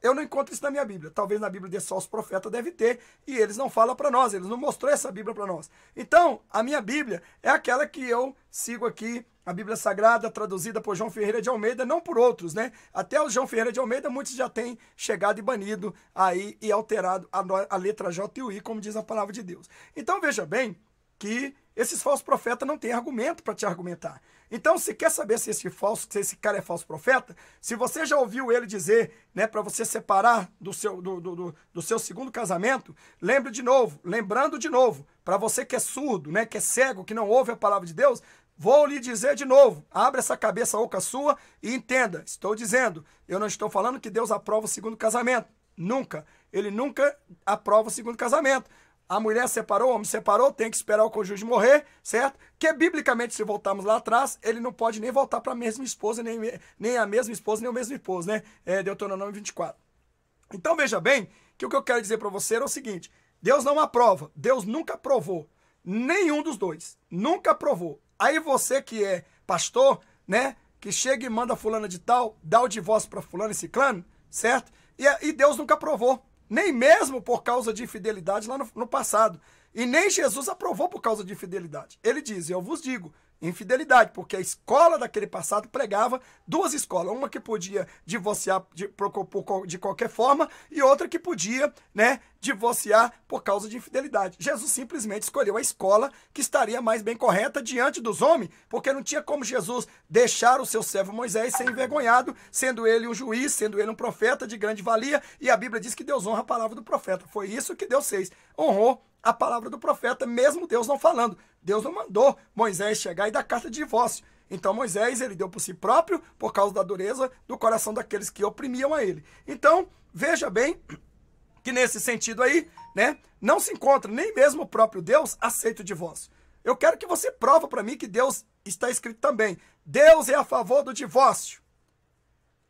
Eu não encontro isso na minha Bíblia. Talvez na Bíblia de só os profetas deve ter, e eles não falam para nós, eles não mostrou essa Bíblia para nós. Então, a minha Bíblia é aquela que eu sigo aqui, a Bíblia Sagrada, traduzida por João Ferreira de Almeida, não por outros, né? Até o João Ferreira de Almeida, muitos já têm chegado e banido aí e alterado a letra J e o I, como diz a palavra de Deus. Então, veja bem que esses falsos profetas não têm argumento para te argumentar. Então, se quer saber se esse cara é falso profeta, se você já ouviu ele dizer, né, para você separar do seu segundo casamento, lembrando de novo, para você que é surdo, né, que é cego, que não ouve a palavra de Deus, vou lhe dizer de novo: abre essa cabeça oca sua e entenda. Estou dizendo, eu não estou falando que Deus aprova o segundo casamento. Nunca. Ele nunca aprova o segundo casamento. A mulher separou, o homem separou, tem que esperar o cônjuge morrer, certo? Que biblicamente, se voltarmos lá atrás, ele não pode nem voltar para a mesma esposa, nem a mesma esposa, nem o mesmo esposo, né? Deuteronômio 24. Então veja bem que o que eu quero dizer para você era o seguinte: Deus não aprova, Deus nunca aprovou nenhum dos dois, nunca aprovou. Aí você que é pastor, né, que chega e manda fulana de tal, dá o divórcio para fulano e ciclano, certo? E Deus nunca aprovou. Nem mesmo por causa de infidelidade lá no passado. E nem Jesus aprovou por causa de infidelidade. Ele diz: eu vos digo, infidelidade, porque a escola daquele passado pregava duas escolas. Uma que podia divorciar de qualquer forma e outra que podia, né, divorciar por causa de infidelidade. Jesus simplesmente escolheu a escola que estaria mais bem correta diante dos homens, porque não tinha como Jesus deixar o seu servo Moisés ser envergonhado, sendo ele um juiz, sendo ele um profeta de grande valia, e a Bíblia diz que Deus honra a palavra do profeta. Foi isso que Deus fez, honrou a palavra do profeta, mesmo Deus não falando. Deus não mandou Moisés chegar e dar carta de divórcio. Então Moisés, ele deu por si próprio, por causa da dureza do coração daqueles que oprimiam a ele. Então, veja bem que nesse sentido aí, né, não se encontra, nem mesmo o próprio Deus aceita o divórcio. Eu quero que você prova para mim que Deus, está escrito também, Deus é a favor do divórcio.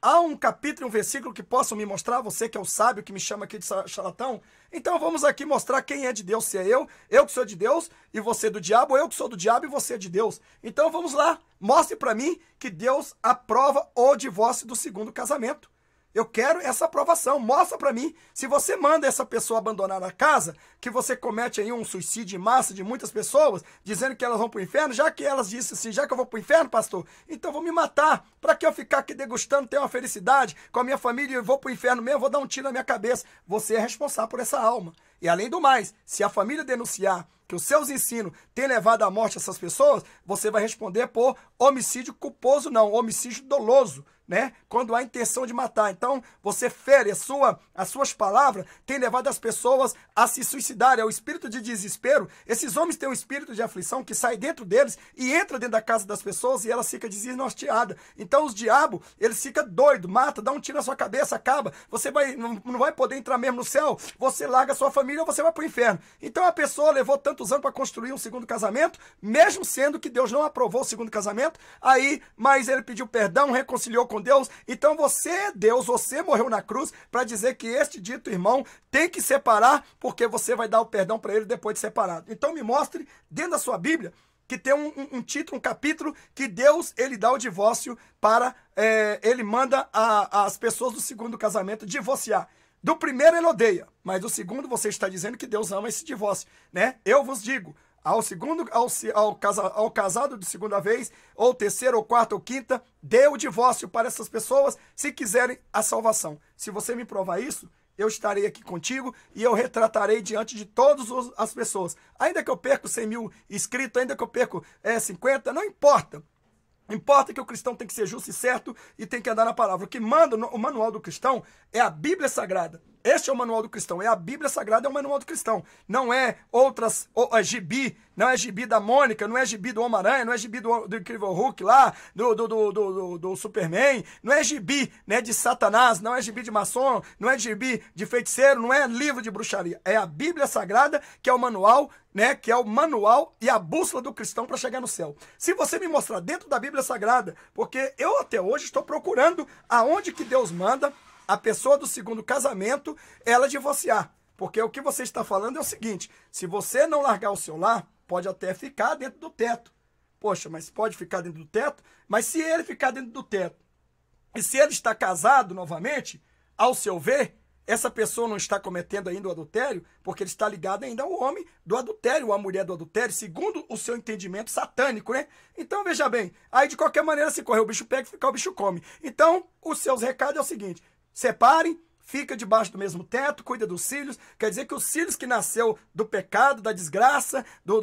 Há um capítulo e um versículo que possam me mostrar, você que é o sábio que me chama aqui de charlatão? Então vamos aqui mostrar quem é de Deus, se é eu que sou de Deus e você do diabo, ou eu que sou do diabo e você é de Deus. Então vamos lá, mostre para mim que Deus aprova o divórcio do segundo casamento. Eu quero essa aprovação, mostra para mim. Se você manda essa pessoa abandonar a casa, que você comete aí um suicídio em massa de muitas pessoas, dizendo que elas vão para o inferno, já que elas disseram assim, já que eu vou para o inferno, pastor, então vou me matar. Para que eu ficar aqui degustando, ter uma felicidade com a minha família e vou para o inferno mesmo, vou dar um tiro na minha cabeça. Você é responsável por essa alma. E além do mais, se a família denunciar que os seus ensinos têm levado à morte essas pessoas, você vai responder por homicídio culposo, não, homicídio doloso, né? Quando há intenção de matar. Então, você fere, as suas palavras têm levado as pessoas a se suicidarem. É o espírito de desespero. Esses homens têm um espírito de aflição que sai dentro deles e entra dentro da casa das pessoas e elas ficam desnorteadas. Então, os diabos, eles ficam doidos, mata, dá um tiro na sua cabeça, acaba. Você não vai poder entrar mesmo no céu. Você larga a sua família ou você vai para o inferno. Então, a pessoa levou tantos anos para construir um segundo casamento, mesmo sendo que Deus não aprovou o segundo casamento, mas ele pediu perdão, reconciliou com Deus. Então você é Deus, você morreu na cruz para dizer que este dito irmão tem que separar, porque você vai dar o perdão para ele depois de separado. Então me mostre dentro da sua Bíblia que tem um título, um capítulo que Deus, ele dá o divórcio para, ele manda as pessoas do segundo casamento divorciar. Do primeiro ele odeia, mas do segundo você está dizendo que Deus ama esse divórcio, né? Eu vos digo, ao casado de segunda vez, ou terceira, ou quarta, ou quinta, dê o divórcio para essas pessoas se quiserem a salvação. Se você me provar isso, eu estarei aqui contigo e eu retratarei diante de todas as pessoas. Ainda que eu perca 100 mil inscritos, ainda que eu perca 50, não importa. Importa que o cristão tem que ser justo e certo e tem que andar na palavra. O que manda o manual do cristão é a Bíblia Sagrada. Este é o manual do cristão, é a Bíblia Sagrada, é o manual do cristão. Não é gibi, não é gibi da Mônica, não é gibi do Homem-Aranha, não é gibi do Incrível Hulk lá, do Superman, não é gibi, né, de Satanás, não é gibi de maçom, não é gibi de feiticeiro, não é livro de bruxaria. É a Bíblia Sagrada que é o manual, né, que é o manual e a bússola do cristão para chegar no céu. Se você me mostrar dentro da Bíblia Sagrada, porque eu até hoje estou procurando aonde que Deus manda a pessoa do segundo casamento, ela divorciar. Porque o que você está falando é o seguinte, se você não largar o seu lar, pode até ficar dentro do teto. Poxa, mas pode ficar dentro do teto? Mas se ele ficar dentro do teto, e se ele está casado novamente, ao seu ver, essa pessoa não está cometendo ainda o adultério, porque ele está ligado ainda ao homem do adultério, ou à mulher do adultério, segundo o seu entendimento satânico, né? Então, veja bem, aí de qualquer maneira, se correr o bicho pega, ficar o bicho come. Então, os seus recados é o seguinte, separem, fica debaixo do mesmo teto, cuida dos filhos. Quer dizer que os filhos que nasceu do pecado, da desgraça, do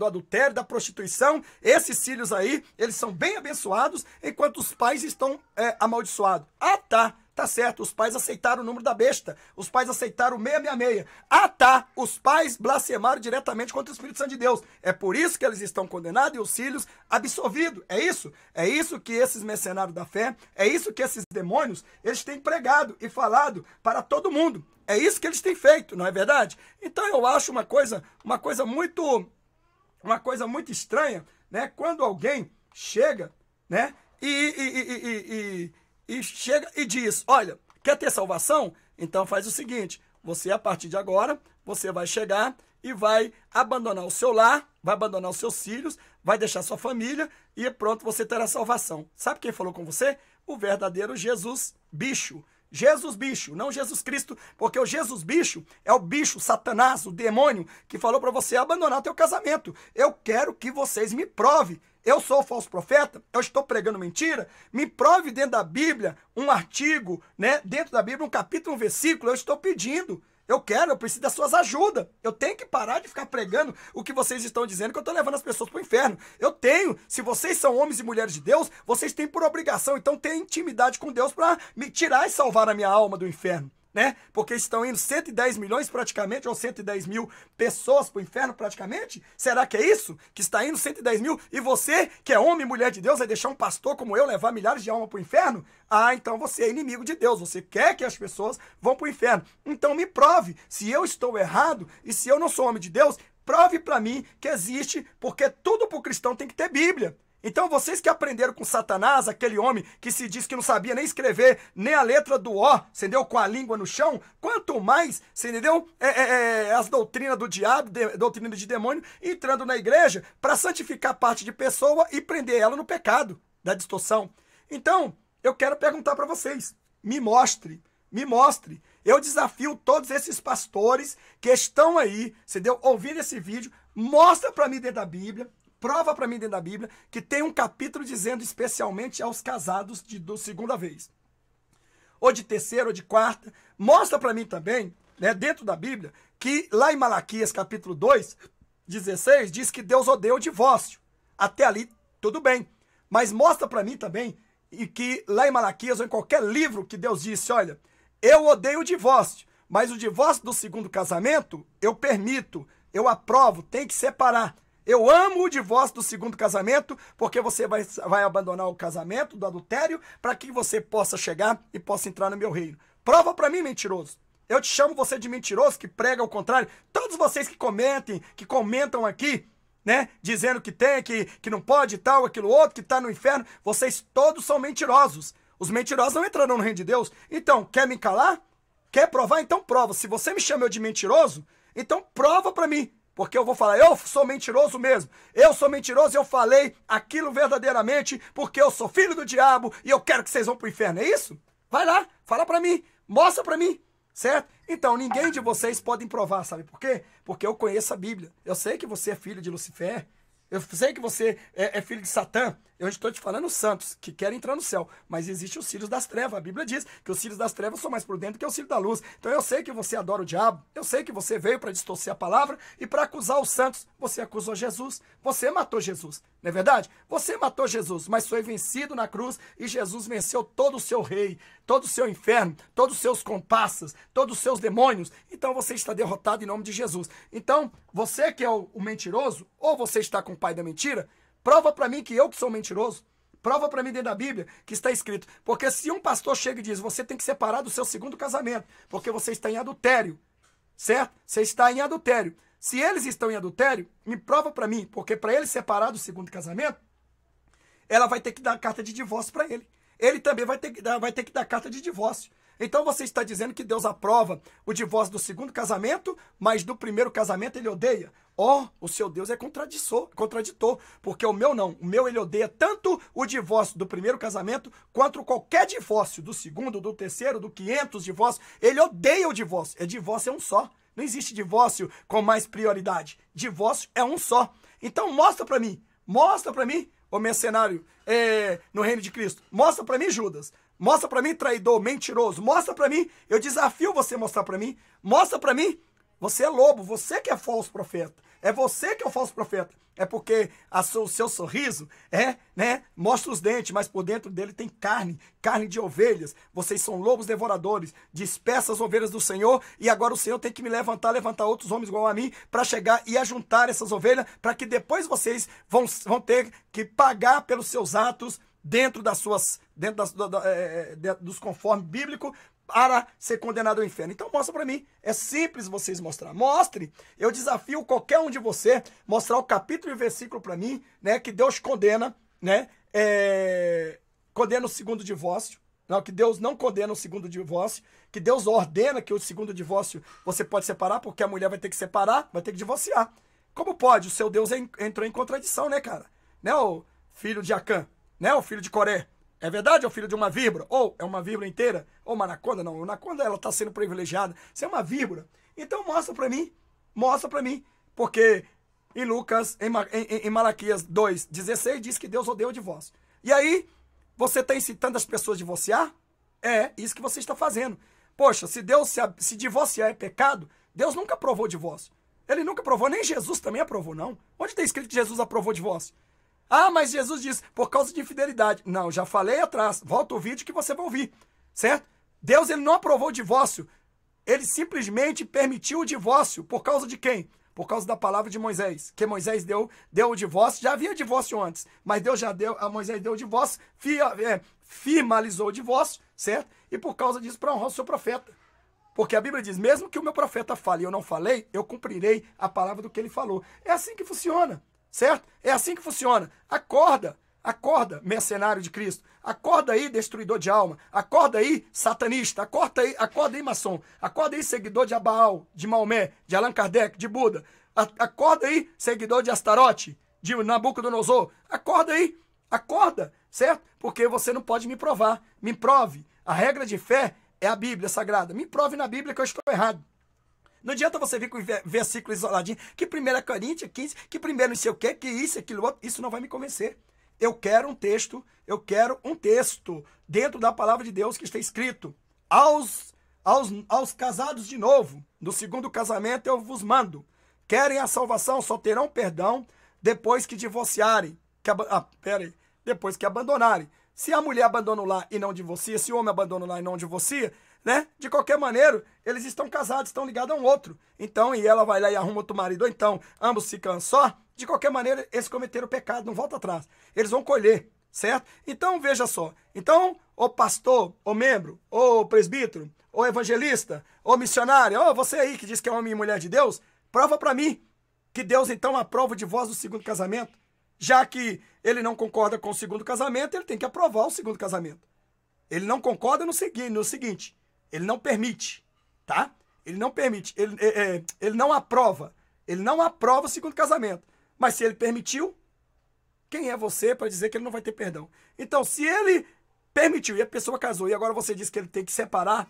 adultério, da prostituição, esses filhos aí, eles são bem abençoados, enquanto os pais estão amaldiçoados. Ah, tá certo, os pais aceitaram o número da besta, os pais aceitaram o 666. Ah, tá, os pais blasfemaram diretamente contra o Espírito Santo de Deus. É por isso que eles estão condenados e os filhos absolvidos. É isso? É isso que esses mercenários da fé, é isso que esses demônios, eles têm pregado e falado para todo mundo. É isso que eles têm feito, não é verdade? Então eu acho uma coisa muito estranha, né? Quando alguém chega, né? E chega e diz, olha, quer ter salvação? Então faz o seguinte, você a partir de agora, você vai chegar e vai abandonar o seu lar, vai abandonar os seus filhos, vai deixar sua família e pronto, você terá salvação. Sabe quem falou com você? O verdadeiro Jesus bicho. Jesus bicho, não Jesus Cristo, porque o Jesus bicho é o bicho, Satanás, o demônio, que falou para você abandonar o teu casamento. Eu quero que vocês me provem. Eu sou o falso profeta? Eu estou pregando mentira? Me prove dentro da Bíblia um artigo, né? Dentro da Bíblia um capítulo, um versículo. Eu estou pedindo. Eu preciso das suas ajudas. Eu tenho que parar de ficar pregando o que vocês estão dizendo, que eu estou levando as pessoas para o inferno. Se vocês são homens e mulheres de Deus, vocês têm por obrigação, então ter intimidade com Deus para me tirar e salvar a minha alma do inferno. né? Porque estão indo 110 milhões praticamente, ou 110 mil pessoas para o inferno praticamente. Será que é isso? Que está indo 110 mil e você, que é homem e mulher de Deus, vai deixar um pastor como eu levar milhares de almas para o inferno? Ah, então você é inimigo de Deus, você quer que as pessoas vão para o inferno. Então me prove se eu estou errado e se eu não sou homem de Deus, prove para mim que existe, porque tudo para o cristão tem que ter Bíblia. Então vocês que aprenderam com Satanás, aquele homem que se diz que não sabia nem escrever nem a letra do O, entendeu? Com a língua no chão, quanto mais, entendeu? As doutrinas do diabo, doutrina de demônio, entrando na igreja para santificar parte de pessoa e prender ela no pecado da distorção. Então, eu quero perguntar para vocês, me mostre. Eu desafio todos esses pastores que estão aí, entendeu? Ouvindo esse vídeo, mostra para mim dentro da Bíblia, prova para mim dentro da Bíblia que tem um capítulo dizendo especialmente aos casados do segunda vez, ou de terceira, ou de quarta. Mostra para mim também, né, dentro da Bíblia, que lá em Malaquias capítulo 2, 16, diz que Deus odeia o divórcio. Até ali, tudo bem. Mas mostra para mim também e que lá em Malaquias, ou em qualquer livro que Deus disse, olha, eu odeio o divórcio, mas o divórcio do segundo casamento, eu permito, eu aprovo, tem que separar. Eu amo o divórcio do segundo casamento, porque você vai abandonar o casamento do adultério para que você possa chegar e possa entrar no meu reino. Prova para mim, mentiroso. Eu te chamo você de mentiroso, que prega ao contrário. Todos vocês que comentam aqui, né, dizendo que tem, que não pode, tal, aquilo outro, que está no inferno, vocês todos são mentirosos. Os mentirosos não entrarão no reino de Deus. Então, quer me calar? Quer provar? Então prova. Se você me chama de mentiroso, então prova para mim. Porque eu vou falar, eu sou mentiroso mesmo. Eu sou mentiroso e eu falei aquilo verdadeiramente porque eu sou filho do diabo e eu quero que vocês vão pro inferno. É isso? Vai lá, fala pra mim, mostra pra mim, certo? Então, ninguém de vocês pode provar, sabe por quê? Porque eu conheço a Bíblia. Eu sei que você é filho de Lucifer. Eu sei que você é filho de Satã. Eu estou te falando santos que querem entrar no céu. Mas existem os filhos das trevas. A Bíblia diz que os filhos das trevas são mais prudentes que os filhos da luz. Então eu sei que você adora o diabo. Eu sei que você veio para distorcer a palavra e para acusar os santos. Você acusou Jesus. Você matou Jesus. Não é verdade? Você matou Jesus, mas foi vencido na cruz e Jesus venceu todo o seu rei, todo o seu inferno, todos os seus comparsas, todos os seus demônios. Então você está derrotado em nome de Jesus. Então, você que é o mentiroso, ou você está com o pai da mentira, prova para mim que eu que sou mentiroso. Prova para mim dentro da Bíblia que está escrito. Porque se um pastor chega e diz, você tem que separar do seu segundo casamento, porque você está em adultério, certo? Você está em adultério. Se eles estão em adultério, me prova para mim, porque para ele separar do segundo casamento, ela vai ter que dar carta de divórcio para ele. Ele também vai ter que dar carta de divórcio. Então você está dizendo que Deus aprova o divórcio do segundo casamento, mas do primeiro casamento ele odeia. O seu Deus é contraditor, porque o meu não. O meu ele odeia tanto o divórcio do primeiro casamento, quanto qualquer divórcio do segundo, do terceiro, do 500 divórcios. Ele odeia o divórcio. Divórcio é um só. Não existe divórcio com mais prioridade. Divórcio é um só. Então mostra para mim, ô mercenário no reino de Cristo. Mostra para mim, Judas. Mostra para mim, traidor, mentiroso. Mostra para mim. Eu desafio você a mostrar para mim. Mostra para mim. Você é lobo. Você que é falso profeta. É você que é o falso profeta. É porque o seu sorriso mostra os dentes, mas por dentro dele tem carne de ovelhas. Vocês são lobos devoradores. Dispersa as ovelhas do Senhor e agora o Senhor tem que me levantar outros homens igual a mim para chegar e ajuntar essas ovelhas para que depois vocês vão ter que pagar pelos seus atos dentro dos conformes bíblicos para ser condenado ao inferno. Então mostra para mim. É simples vocês mostrar. Mostre. Eu desafio qualquer um de você mostrar o capítulo e versículo para mim, né, que Deus condena, né, condena o segundo divórcio. Não, que Deus não condena o segundo divórcio, que Deus ordena que o segundo divórcio você pode separar, porque a mulher vai ter que separar, vai ter que divorciar. Como pode? O seu Deus entrou em contradição, né, cara? Né, o filho de Acã, né, o filho de Coré. É verdade? É o filho de uma víbora? Ou é uma víbora inteira? Ou uma anaconda? Não, a anaconda ela está sendo privilegiada. Você é uma víbora. Então mostra para mim. Porque em Lucas, em Malaquias 2:16 diz que Deus odeia o divórcio. E aí, você está incitando as pessoas a divorciar? É isso que você está fazendo. Poxa, se Deus se divorciar é pecado, Deus nunca aprovou o divórcio. Ele nunca aprovou, nem Jesus também aprovou, não. Onde está escrito que Jesus aprovou o divórcio? Ah, mas Jesus diz, por causa de infidelidade. Não, já falei atrás. Volta o vídeo que você vai ouvir, certo? Deus ele não aprovou o divórcio ele simplesmente permitiu o divórcio. Por causa de quem? Por causa da palavra de Moisés. Que Moisés deu o divórcio. Já havia divórcio antes, mas Moisés deu o divórcio, firmalizou o divórcio, certo? E por causa disso, para honrar o seu profeta. Porque a Bíblia diz, mesmo que o meu profeta fale e eu não falei, eu cumprirei a palavra do que ele falou. É assim que funciona, certo? É assim que funciona. Acorda, mercenário de Cristo. Acorda aí, destruidor de alma. Acorda aí, satanista. Acorda aí, maçom. Acorda aí, seguidor de Abaal, de Maomé, de Allan Kardec, de Buda. Acorda aí, seguidor de Astarote, de Nabucodonosor. Acorda aí, acorda, certo? Porque você não pode me provar. Me prove. A regra de fé é a Bíblia Sagrada. Me prove na Bíblia que eu estou errado. Não adianta você vir com versículo isoladinho, que 1 Coríntios 15, que primeiro não sei o quê, que isso, aquilo outro. Isso não vai me convencer. Eu quero um texto dentro da palavra de Deus que está escrito. Aos casados de novo, no segundo casamento eu vos mando. Querem a salvação, só terão perdão depois que divorciarem. Depois que abandonarem. Se a mulher abandona o lar e não divorcia, se o homem abandona o lar e não divorcia, né? De qualquer maneira, eles estão casados, estão ligados a um outro. Então, e ela vai lá e arruma outro marido, ou então ambos ficam só. De qualquer maneira, eles cometeram o pecado, não volta atrás. Eles vão colher, certo? Então, veja só. Então, o pastor, o membro, o presbítero, o evangelista, o missionário, você aí que diz que é homem e mulher de Deus, prova para mim que Deus, então, aprova o divórcio do segundo casamento. Já que ele não concorda com o segundo casamento, ele tem que aprovar o segundo casamento. Ele não concorda no seguinte, ele não permite, tá? Ele não permite, ele não aprova. Ele não aprova o segundo casamento. Mas se ele permitiu, quem é você para dizer que ele não vai ter perdão? Então, se ele permitiu e a pessoa casou e agora você diz que ele tem que separar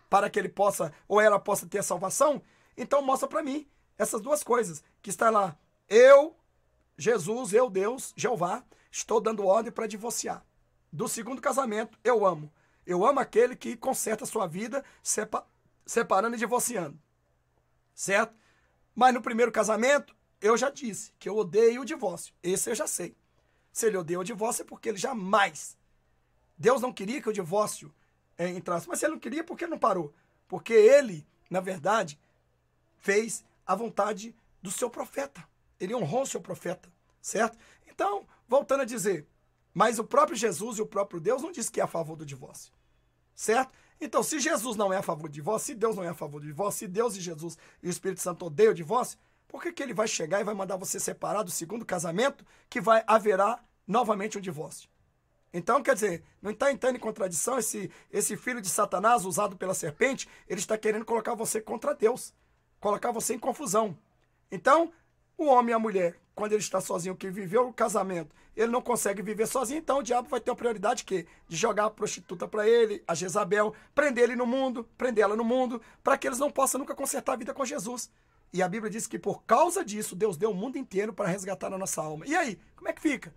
para que ele possa ou ela possa ter a salvação, então mostra para mim essas duas coisas que está lá. Jesus, Deus, Jeová, estou dando ordem para divorciar. Do segundo casamento, eu amo. Eu amo aquele que conserta a sua vida separando e divorciando. Certo? Mas no primeiro casamento, eu já disse que eu odeio o divórcio. Esse eu já sei. Se ele odeia o divórcio é porque ele jamais. Deus não queria que o divórcio entrasse. Mas se ele não queria, por que não parou? Porque ele, na verdade, fez a vontade do seu profeta. Ele honrou o seu profeta, certo? Então, voltando a dizer, mas o próprio Jesus e o próprio Deus não diz que é a favor do divórcio, certo? Então, se Jesus não é a favor do divórcio, se Deus não é a favor do divórcio, se Deus e Jesus e o Espírito Santo odeiam o divórcio, por que ele vai chegar e vai mandar você separar do segundo casamento que haverá novamente um divórcio? Então, quer dizer, não está entrando em contradição esse filho de Satanás usado pela serpente, ele está querendo colocar você contra Deus, colocar você em confusão. Então, o homem e a mulher, quando ele está sozinho, que viveu o casamento, ele não consegue viver sozinho, então o diabo vai ter a prioridade de jogar a prostituta para ele, a Jezabel, prender ela no mundo, para que eles não possam nunca consertar a vida com Jesus. E a Bíblia diz que por causa disso, Deus deu o mundo inteiro para resgatar a nossa alma. E aí, como é que fica?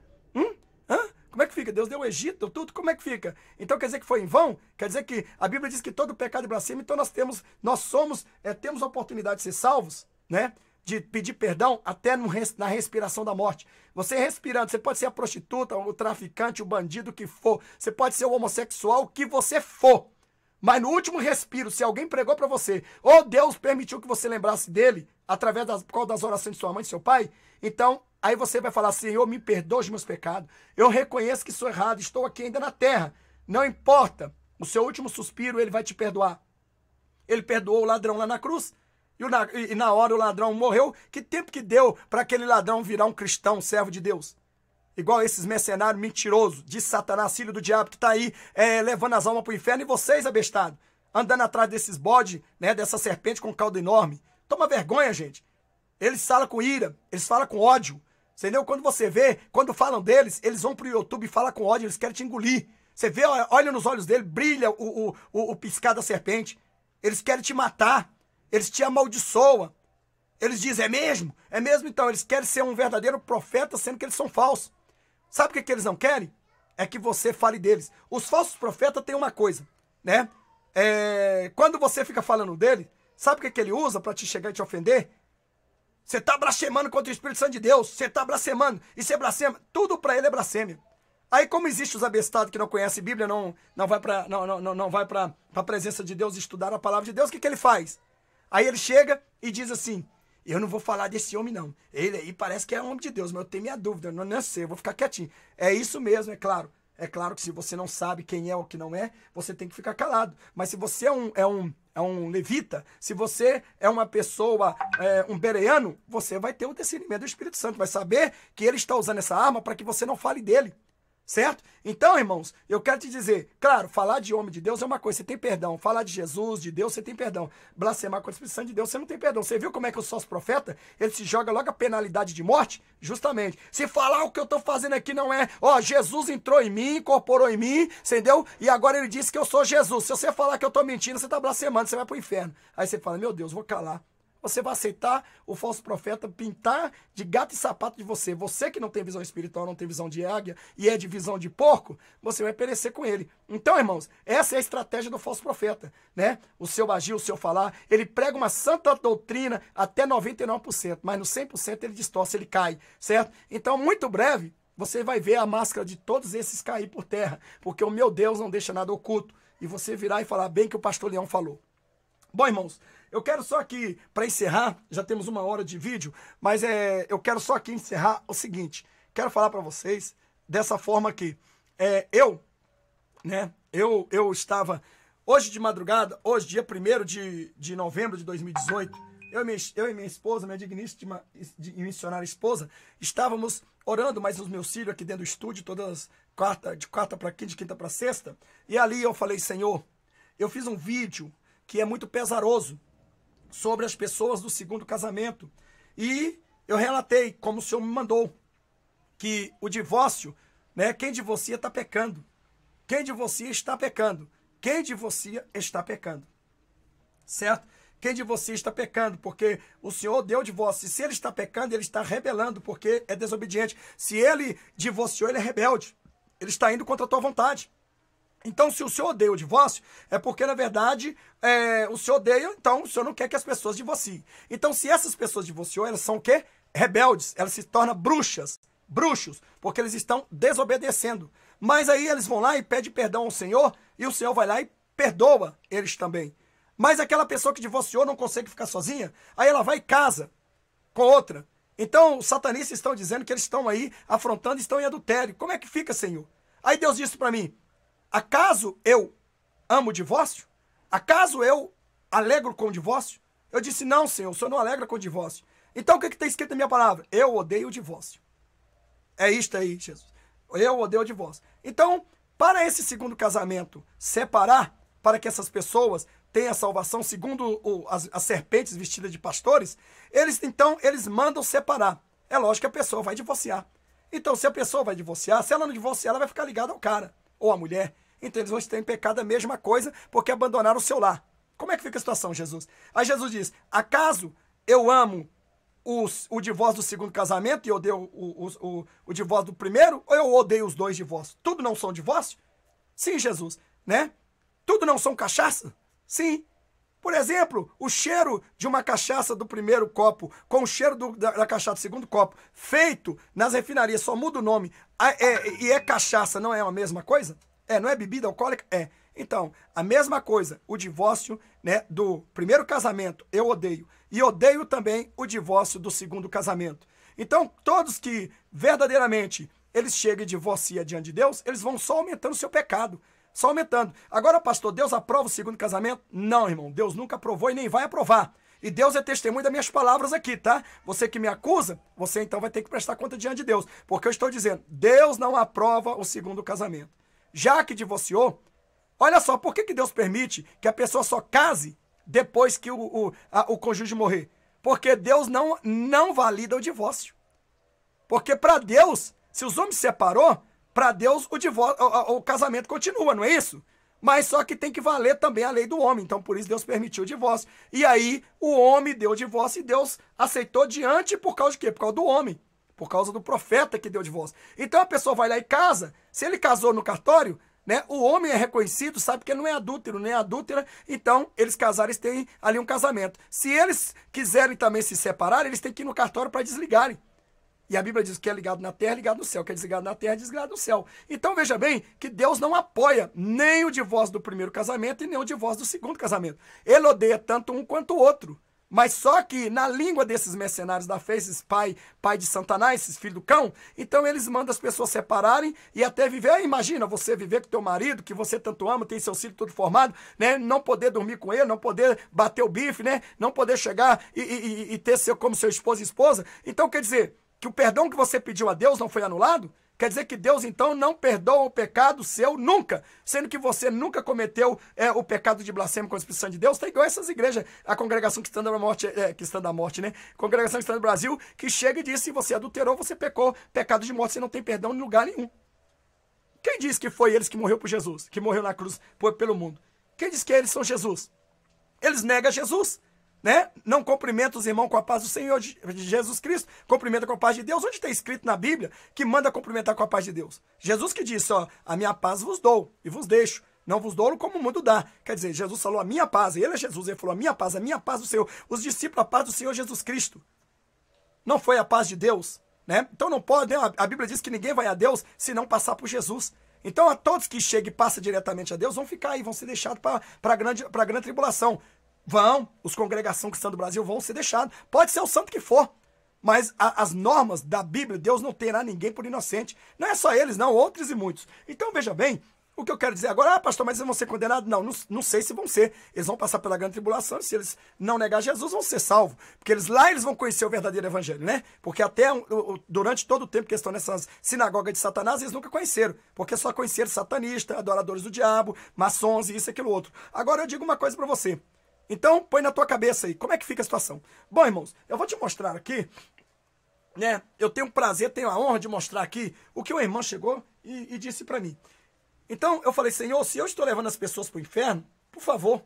Como é que fica? Deus deu o Egito, deu tudo, como é que fica? Então quer dizer que foi em vão? Quer dizer que a Bíblia diz que todo pecado é blasfêmia, então temos a oportunidade de ser salvos, né? De pedir perdão até na respiração da morte. Você respirando, você pode ser a prostituta, o traficante, o bandido, o que for. Você pode ser o homossexual, o que você for. Mas no último respiro, se alguém pregou para você, ou Deus permitiu que você lembrasse dele, através das orações de sua mãe e seu pai, então aí você vai falar, Senhor, me perdoa os meus pecados. Eu reconheço que sou errado, estou aqui ainda na terra. Não importa, o seu último suspiro, ele vai te perdoar. Ele perdoou o ladrão lá na cruz. E na hora o ladrão morreu. Que tempo que deu para aquele ladrão virar um cristão, um servo de Deus? Igual esses mercenários mentirosos, de Satanás, filho do diabo, que está aí levando as almas para o inferno. E vocês, abestados, andando atrás desses bodes, né, dessa serpente com cauda enorme. Toma vergonha, gente. Eles falam com ira, eles falam com ódio. Entendeu? Quando você vê, quando falam deles, eles vão pro YouTube e falam com ódio, eles querem te engolir. Você vê, olha nos olhos dele, brilha o piscar da serpente. Eles querem te matar. Eles te amaldiçoam. Eles dizem, é mesmo? É mesmo? Então, eles querem ser um verdadeiro profeta, sendo que eles são falsos. Sabe o que eles não querem? É que você fale deles. Os falsos profetas têm uma coisa, né? Quando você fica falando dele, sabe o que ele usa para te chegar e te ofender? Você está blasfemando contra o Espírito Santo de Deus. Você está blasfemando. E você blasfema. Tudo para ele é blasfêmia. Aí, como existe os abestados que não conhecem Bíblia, não vai para a presença de Deus estudar a palavra de Deus, o que ele faz? Aí ele chega e diz assim, eu não vou falar desse homem não, ele aí parece que é homem de Deus, mas eu tenho minha dúvida, eu não sei, eu vou ficar quietinho. É isso mesmo, é claro. É claro que se você não sabe quem é ou que não é, você tem que ficar calado. Mas se você é um levita, se você é uma pessoa, um bereano, você vai ter o discernimento do Espírito Santo, vai saber que ele está usando essa arma para que você não fale dele. Certo? Então, irmãos, eu quero te dizer, claro, falar de homem de Deus é uma coisa, você tem perdão. Falar de Jesus, de Deus, você tem perdão. Blasfemar com a Espírito Santo de Deus, você não tem perdão. Você viu como é que os falsos profetas, ele se joga logo a penalidade de morte? Justamente. Se falar o que eu estou fazendo aqui não é, Jesus entrou em mim, incorporou em mim, entendeu? E agora ele disse que eu sou Jesus. Se você falar que eu estou mentindo, você está blasfemando, você vai para o inferno. Aí você fala, meu Deus, vou calar. Você vai aceitar o falso profeta pintar de gato e sapato de você. Você que não tem visão espiritual, não tem visão de águia e é de visão de porco, você vai perecer com ele. Então, irmãos, essa é a estratégia do falso profeta, né? O seu agir, o seu falar, ele prega uma santa doutrina até 99%, mas no 100% ele distorce, ele cai, certo? Então, muito breve, você vai ver a máscara de todos esses cair por terra, porque o meu Deus não deixa nada oculto. E você virar e falar bem que o pastor Leão falou. Bom, irmãos, eu quero só aqui, para encerrar, já temos 1 hora de vídeo, mas eu quero só aqui encerrar o seguinte, quero falar para vocês dessa forma aqui. Eu estava, hoje de madrugada, hoje dia 1º de novembro de 2018, eu e minha esposa, minha digníssima e missionária esposa, estávamos orando, mas os meus filhos aqui dentro do estúdio, de quarta para quinta, de quinta para sexta, e ali eu falei, Senhor, eu fiz um vídeo que é muito pesaroso, sobre as pessoas do segundo casamento. E eu relatei, como o Senhor me mandou, que o divórcio, né, quem divorcia está pecando. Quem divorcia está pecando. Quem divorcia está pecando. Certo? Quem divorcia está pecando, porque o Senhor deu o divórcio. E se ele está pecando, ele está rebelando, porque é desobediente. Se ele divorciou, ele é rebelde. Ele está indo contra a tua vontade. Então, se o senhor odeia o divórcio, é porque, na verdade, o senhor odeia, então o senhor não quer que as pessoas divorciem. Então, se essas pessoas divorciou, elas são o quê? Rebeldes. Elas se tornam bruxos, porque eles estão desobedecendo. Mas aí eles vão lá e pedem perdão ao Senhor, e o Senhor vai lá e perdoa eles também. Mas aquela pessoa que divorciou não consegue ficar sozinha, aí ela vai e casa com outra. Então, os satanistas estão dizendo que eles estão aí afrontando, estão em adultério. Como é que fica, Senhor? Aí Deus disse para mim, acaso eu amo o divórcio? Acaso eu alegro com o divórcio? Eu disse, não, Senhor, o Senhor não alegra com o divórcio. Então o que está escrito na minha palavra? Eu odeio o divórcio. É isto aí, Jesus. Eu odeio o divórcio. Então, para esse segundo casamento separar, para que essas pessoas tenham a salvação, segundo as serpentes vestidas de pastores, eles mandam separar. É lógico que a pessoa vai divorciar. Então, se a pessoa vai divorciar, se ela não divorciar, ela vai ficar ligada ao cara ou à mulher. Então eles vão estar em pecado a mesma coisa porque abandonaram o seu lar. Como é que fica a situação, Jesus? Aí Jesus diz, acaso eu amo o divórcio do segundo casamento e odeio o divórcio do primeiro, ou eu odeio os dois divórcios? Tudo não são divórcio? Sim, Jesus, né? Tudo não são cachaça? Sim. Por exemplo, o cheiro de uma cachaça do primeiro copo com o cheiro da cachaça do segundo copo, feito nas refinarias, só muda o nome, e é cachaça, não é a mesma coisa? Não é bebida alcoólica? É. Então, a mesma coisa, o divórcio, né, do primeiro casamento, eu odeio. E odeio também o divórcio do segundo casamento. Então, todos que verdadeiramente eles chegam e divorciam diante de Deus, eles vão só aumentando o seu pecado. Só aumentando. Agora, pastor, Deus aprova o segundo casamento? Não, irmão. Deus nunca aprovou e nem vai aprovar. E Deus é testemunho das minhas palavras aqui, tá? Você que me acusa, você então vai ter que prestar conta diante de Deus. Porque eu estou dizendo, Deus não aprova o segundo casamento. Já que divorciou, olha só, por que Deus permite que a pessoa só case depois que o cônjuge morrer? Porque Deus não valida o divórcio. Porque para Deus, se os homens se separou, para Deus o casamento continua, não é isso? Mas só que tem que valer também a lei do homem. Então por isso Deus permitiu o divórcio. E aí o homem deu o divórcio e Deus aceitou diante por causa de quê? Por causa do homem. Por causa do profeta que deu o divórcio. Então a pessoa vai lá e casa. Se ele casou no cartório, né, o homem é reconhecido, sabe que ele não é adúltero, nem adúltera. Então eles casaram, eles têm ali um casamento. Se eles quiserem também se separar, eles têm que ir no cartório para desligarem. E a Bíblia diz que é ligado na terra, é ligado no céu. Que é desligado na terra, é desligado no céu. Então veja bem que Deus não apoia nem o divórcio do primeiro casamento e nem o divórcio do segundo casamento. Ele odeia tanto um quanto o outro. Mas só que na língua desses mercenários da fé, esses pai de Satanás, esses filhos do cão, então eles mandam as pessoas separarem e até viver. Imagina você viver com teu marido, que você tanto ama, tem seu filho tudo formado, né? Não poder dormir com ele, não poder bater o bife, né? Não poder chegar e ter como seu esposo e esposa. Então quer dizer que o perdão que você pediu a Deus não foi anulado? Quer dizer que Deus, então, não perdoa o pecado seu nunca, sendo que você nunca cometeu o pecado de blasfêmia contra o Espírito Santo de Deus. Tá igual essas igrejas, a Congregação Cristã da Morte, Cristã da Morte, né? Congregação Cristã do Brasil, que chega e diz, se você adulterou, você pecou, pecado de morte, você não tem perdão em lugar nenhum. Quem disse que foi eles que morreu por Jesus, que morreu na cruz pelo mundo? Quem disse que eles são Jesus? Eles negam Jesus. Né? Não cumprimenta os irmãos com a paz do Senhor de Jesus Cristo, cumprimenta com a paz de Deus. Onde está escrito na Bíblia que manda cumprimentar com a paz de Deus? Jesus que disse, ó, a minha paz vos dou e vos deixo, não vos dou como o mundo dá. Quer dizer, Jesus falou a minha paz, e ele é Jesus, ele falou a minha paz do Senhor, os discípulos, a paz do Senhor Jesus Cristo. Não foi a paz de Deus, né? Então não pode, a Bíblia diz que ninguém vai a Deus se não passar por Jesus. Então a todos que chegam e passam diretamente a Deus vão ficar aí, vão ser deixados para a grande tribulação. Vão, os congregação cristã do Brasil vão ser deixados. Pode ser o santo que for. Mas as normas da Bíblia, Deus não terá ninguém por inocente. Não é só eles, não, outros e muitos. Então, veja bem, o que eu quero dizer agora, pastor, mas eles vão ser condenados? Não sei se vão ser. Eles vão passar pela grande tribulação, e se eles não negar Jesus, vão ser salvos. Porque eles vão conhecer o verdadeiro evangelho, né? Porque até durante todo o tempo que estão nessas sinagogas de Satanás, eles nunca conheceram. Porque só conheceram satanistas, adoradores do diabo, maçons e isso e aquilo outro. Agora eu digo uma coisa para você. Então, põe na tua cabeça aí, como é que fica a situação? Bom, irmãos, eu vou te mostrar aqui, né? Eu tenho o prazer, tenho a honra de mostrar aqui o que uma irmã chegou e disse para mim. Então, eu falei, Senhor, se eu estou levando as pessoas para o inferno, por favor,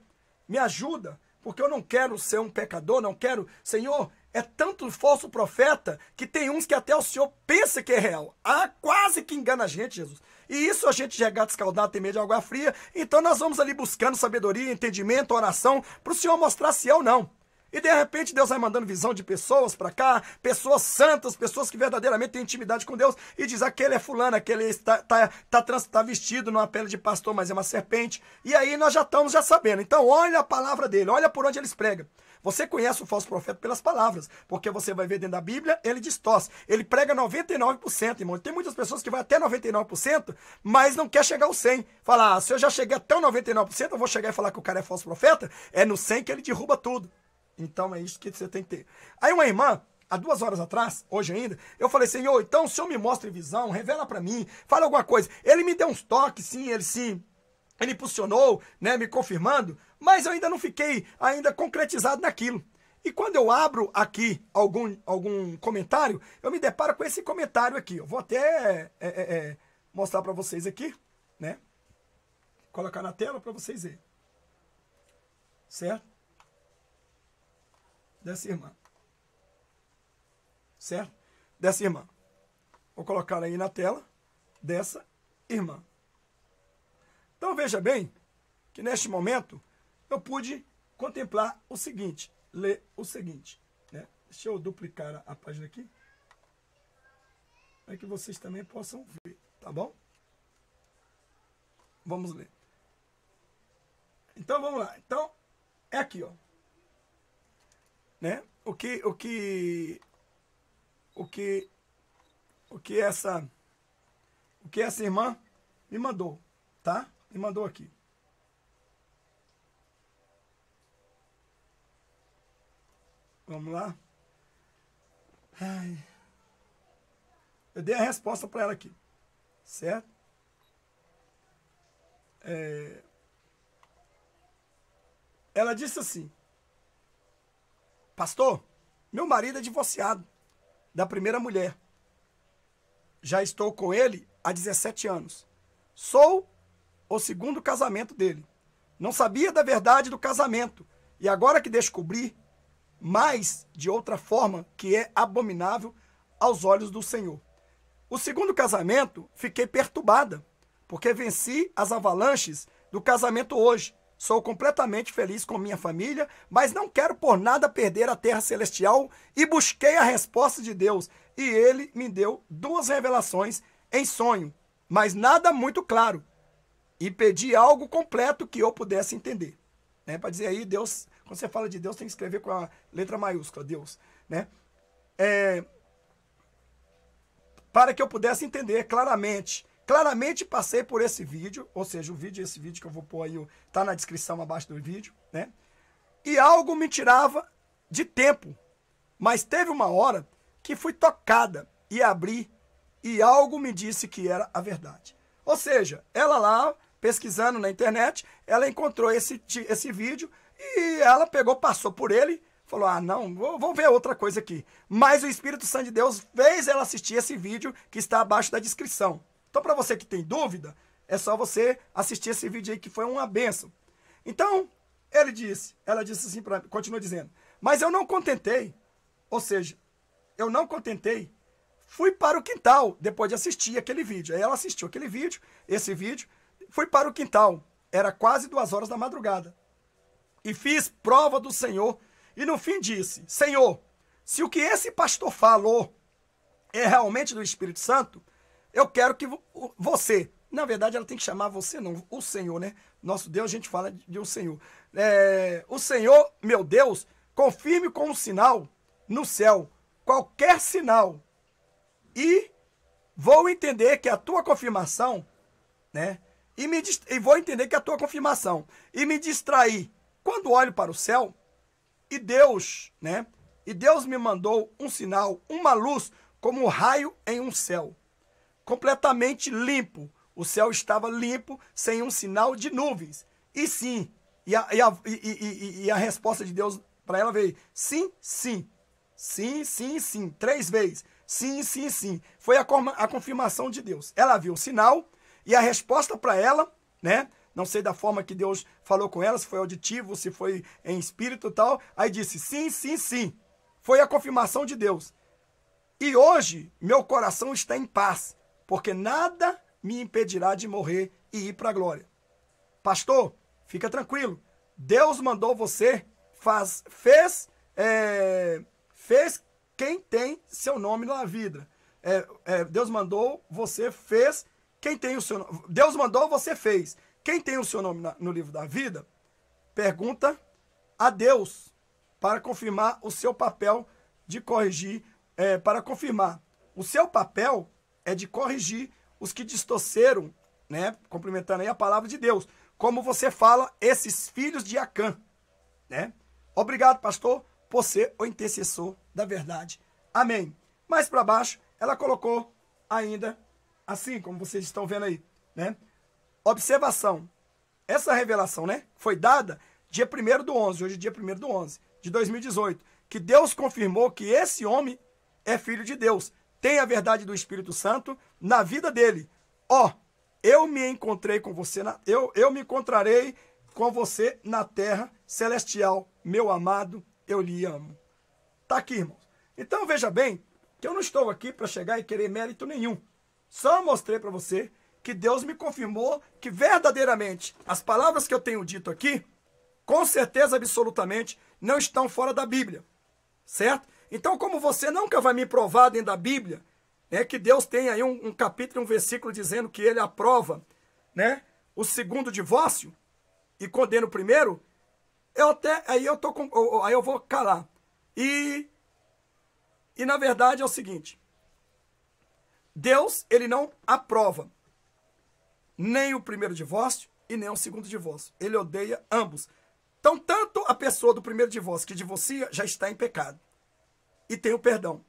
me ajuda, porque eu não quero ser um pecador, não quero, Senhor, é tanto falso profeta que tem uns que até o Senhor pensa que é real. Quase que engana a gente, Jesus. E isso a gente já é gato escaldado, tem medo de água fria. Então nós vamos ali buscando sabedoria, entendimento, oração, para o Senhor mostrar se é ou não. E de repente Deus vai mandando visão de pessoas para cá, pessoas santas, pessoas que verdadeiramente têm intimidade com Deus, e diz, aquele é fulano, aquele está vestido numa pele de pastor, mas é uma serpente. E aí nós já estamos sabendo. Então olha a palavra dele, olha por onde eles pregam. Você conhece o falso profeta pelas palavras, porque você vai ver dentro da Bíblia, ele distorce. Ele prega 99%, irmão. Tem muitas pessoas que vão até 99%, mas não quer chegar ao 100%. Fala, se eu já cheguei até o 99%, eu vou chegar e falar que o cara é falso profeta? É no 100% que ele derruba tudo. Então é isso que você tem que ter. Aí uma irmã, há 2 horas atrás, hoje ainda, eu falei, Senhor, então o Senhor me mostra em visão, revela para mim, fala alguma coisa. Ele me deu uns toques, sim, ele impulsionou, né, me confirmando, mas eu ainda não fiquei concretizado naquilo. E quando eu abro aqui algum comentário, eu me deparo com esse comentário aqui. Eu vou até mostrar para vocês aqui, né? Colocar na tela para vocês verem. Certo? Dessa irmã. Certo? Dessa irmã. Vou colocar aí na tela dessa irmã. Então veja bem que neste momento eu pude contemplar o seguinte, ler o seguinte, né? Deixa eu duplicar a página aqui, para que vocês também possam ver, tá bom? Vamos ler. Então vamos lá. Então é aqui, ó, né? O que essa irmã me mandou, tá? Me mandou aqui. Vamos lá. Ai. Eu dei a resposta para ela aqui. Certo? Ela disse assim: pastor, meu marido é divorciado da primeira mulher. Já estou com ele há 17 anos. Sou o segundo casamento dele. Não sabia da verdade do casamento. E agora que descobri, mais de outra forma que é abominável aos olhos do Senhor. O segundo casamento, fiquei perturbada, porque venci as avalanches do casamento hoje. sou completamente feliz com minha família, mas não quero por nada perder a terra celestial e busquei a resposta de Deus. E ele me deu 2 revelações em sonho, mas nada muito claro. E pedi algo completo que eu pudesse entender. Né? Para dizer aí, Deus, quando você fala de Deus, tem que escrever com a letra maiúscula, Deus. Né? Para que eu pudesse entender claramente. Claramente passei por esse vídeo, ou seja, esse vídeo que eu vou pôr aí, está na descrição abaixo do vídeo, né? E algo me tirava de tempo, mas teve uma hora que fui tocada e abri, e algo me disse que era a verdade. Ou seja, ela lá, pesquisando na internet, ela encontrou esse vídeo e ela pegou, passou por ele, falou, ah, não, vou ver outra coisa aqui. Mas o Espírito Santo de Deus fez ela assistir esse vídeo que está abaixo da descrição. Então, para você que tem dúvida, é só você assistir esse vídeo aí que foi uma bênção. Então, ela disse assim, continua dizendo, mas eu não contentei, ou seja, eu não contentei, fui para o quintal, depois de assistir aquele vídeo. Aí ela assistiu esse vídeo, fui para o quintal, era quase 2 horas da madrugada, e fiz prova do Senhor, e no fim disse, Senhor, se o que esse pastor falou é realmente do Espírito Santo, eu quero que você, na verdade ela tem que chamar você não, o Senhor, né? Nosso Deus, a gente fala de um Senhor. O Senhor, meu Deus, confirme com um sinal no céu, qualquer sinal, e vou entender que a tua confirmação, né? E vou entender que a tua confirmação, e me distrair quando olho para o céu, e Deus, né? E Deus me mandou um sinal, uma luz, como um raio em um céu. Completamente limpo. O céu estava limpo, sem um sinal de nuvens. E sim, e a resposta de Deus para ela veio, sim, sim. Sim, sim, sim. 3 vezes. Sim, sim, sim. Foi a confirmação de Deus. Ela viu o sinal e a resposta para ela, né? Não sei da forma que Deus falou com ela, se foi auditivo, se foi em espírito e tal. Aí disse, sim, sim, sim. Foi a confirmação de Deus. E hoje, meu coração está em paz, porque nada me impedirá de morrer e ir para a glória. Pastor, fica tranquilo. Deus mandou você, fez quem tem seu nome na vida. Deus mandou, você fez, quem tem o seu nome. Deus mandou, você fez. Quem tem o seu nome no livro da vida, pergunta a Deus para confirmar o seu papel de corrigir, para confirmar. O seu papel é de corrigir os que distorceram, né? Complementando aí a palavra de Deus. Como você fala, esses filhos de Acã, né? Obrigado, pastor, por ser o intercessor da verdade. Amém. Mais para baixo, ela colocou ainda assim, como vocês estão vendo aí, né? Observação. Essa revelação, né? Foi dada dia 1º/11, hoje é dia 1º/11 de 2018, que Deus confirmou que esse homem é filho de Deus. Tem a verdade do Espírito Santo na vida dele. Eu me encontrei com você, eu me encontrarei com você na terra celestial. Meu amado, eu lhe amo. Tá aqui, irmãos. Então veja bem que eu não estou aqui para chegar e querer mérito nenhum. Só mostrei para você que Deus me confirmou que verdadeiramente as palavras que eu tenho dito aqui, com certeza absolutamente, não estão fora da Bíblia. Certo? Então, como você nunca vai me provar dentro da Bíblia, né, que Deus tem aí um capítulo, um versículo dizendo que ele aprova, né, o 2º divórcio e condena o primeiro, aí eu vou calar. E na verdade é o seguinte, Deus, ele não aprova nem o 1º divórcio e nem o 2º divórcio. Ele odeia ambos. Então, tanto a pessoa do 1º divórcio que divorcia já está em pecado e tem o perdão.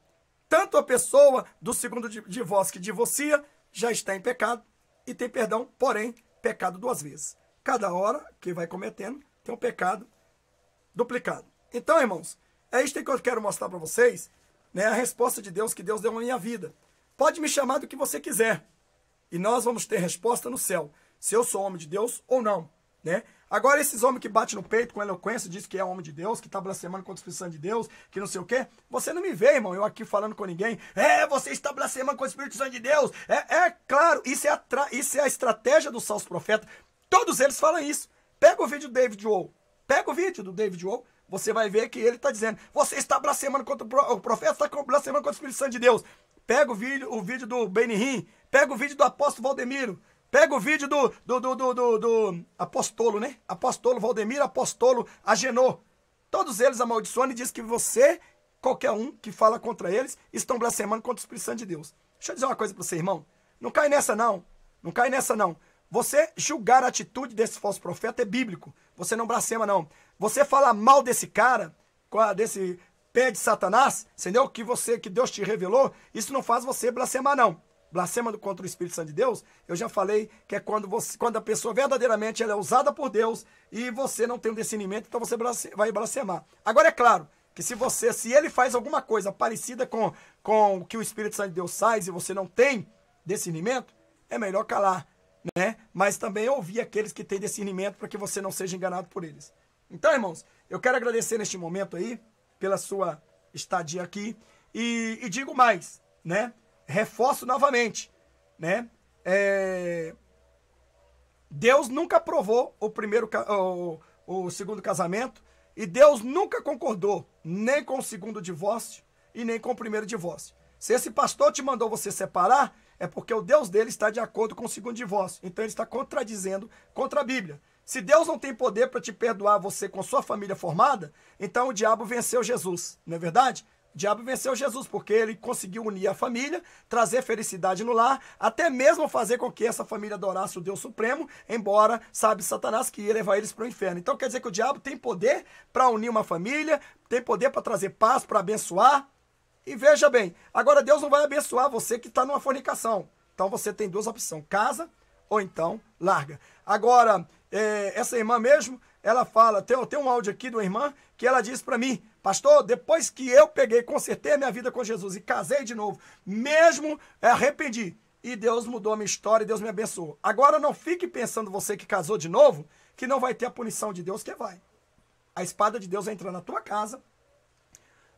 Tanto a pessoa do 2º divórcio que divorcia já está em pecado e tem perdão, porém, pecado 2 vezes. Cada hora que vai cometendo tem um pecado duplicado. Então, irmãos, é isso que eu quero mostrar para vocês, né, a resposta de Deus que Deus deu na minha vida. Pode me chamar do que você quiser. E nós vamos ter resposta no céu, se eu sou homem de Deus ou não, né? Agora, esses homens que batem no peito com eloquência, diz que é homem de Deus, que está blasfemando contra o Espírito Santo de Deus, que não sei o quê, você não me vê, irmão, eu aqui falando com ninguém, você está blasfemando contra o Espírito Santo de Deus, claro, isso é a estratégia dos falsos profetas, todos eles falam isso, pega o vídeo do David Wohl. Pega o vídeo do David Wohl. Você vai ver que ele está dizendo, você está blasfemando contra o profeta, está blasfemando contra o Espírito Santo de Deus. Pega o vídeo do Benihim, pega o vídeo do apóstolo Valdemiro, pega o vídeo do apostolo, né? Apostolo Valdemiro, apostolo Agenor. Todos eles amaldiçoam e diz que você, qualquer um que fala contra eles, estão blasfemando contra o Espírito Santo de Deus. Deixa eu dizer uma coisa para você, irmão. Não cai nessa, não. Não cai nessa, não. Você julgar a atitude desse falso profeta é bíblico. Você não blasfema, não. Você falar mal desse cara, desse pé de Satanás, entendeu? Que Deus te revelou, isso não faz você blasfemar, não. Blasfema contra o Espírito Santo de Deus, eu já falei que é quando a pessoa verdadeiramente ela é usada por Deus e você não tem um discernimento, então você vai blasfemar. Agora é claro que se ele faz alguma coisa parecida com o que o Espírito Santo de Deus faz e você não tem discernimento, é melhor calar, né? Mas também ouvir aqueles que têm discernimento para que você não seja enganado por eles. Então, irmãos, eu quero agradecer neste momento aí pela sua estadia aqui e digo mais, né? Reforço novamente, né? Deus nunca aprovou o segundo casamento e Deus nunca concordou nem com o segundo divórcio e nem com o primeiro divórcio. Se esse pastor te mandou você separar, é porque o Deus dele está de acordo com o segundo divórcio. Então ele está contradizendo contra a Bíblia. Se Deus não tem poder para te perdoar você com sua família formada, então o diabo venceu Jesus, não é verdade? O diabo venceu Jesus porque ele conseguiu unir a família, trazer felicidade no lar, até mesmo fazer com que essa família adorasse o Deus Supremo, embora sabe Satanás que ia levar eles para o inferno. Então quer dizer que o diabo tem poder para unir uma família, tem poder para trazer paz, para abençoar. E veja bem, agora Deus não vai abençoar você que está numa fornicação. Então você tem duas opções, casa ou então larga. Agora, essa irmã mesmo, ela fala, tem um áudio aqui de uma irmã que ela diz para mim, pastor, depois que eu consertei a minha vida com Jesus e casei de novo, mesmo arrependi, e Deus mudou a minha história e Deus me abençoou. Agora não fique pensando você que casou de novo, que não vai ter a punição de Deus, que vai. A espada de Deus vai entrar na tua casa,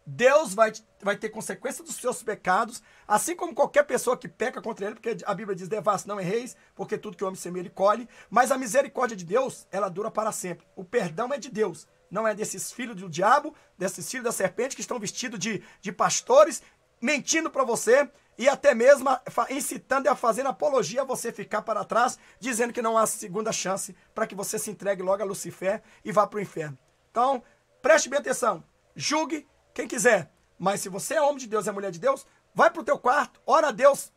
Deus vai ter consequência dos seus pecados, assim como qualquer pessoa que peca contra ele, porque a Bíblia diz, devassa não erreis, porque tudo que o homem semeia ele colhe, mas a misericórdia de Deus, ela dura para sempre. O perdão é de Deus, não é desses filhos do diabo, desses filhos da serpente que estão vestidos de pastores, mentindo para você e até mesmo incitando e a fazer apologia a você ficar para trás, dizendo que não há segunda chance para que você se entregue logo a Lucifer e vá para o inferno. Então, preste bem atenção, julgue quem quiser, mas se você é homem de Deus, é mulher de Deus, vai para o teu quarto, ora a Deus.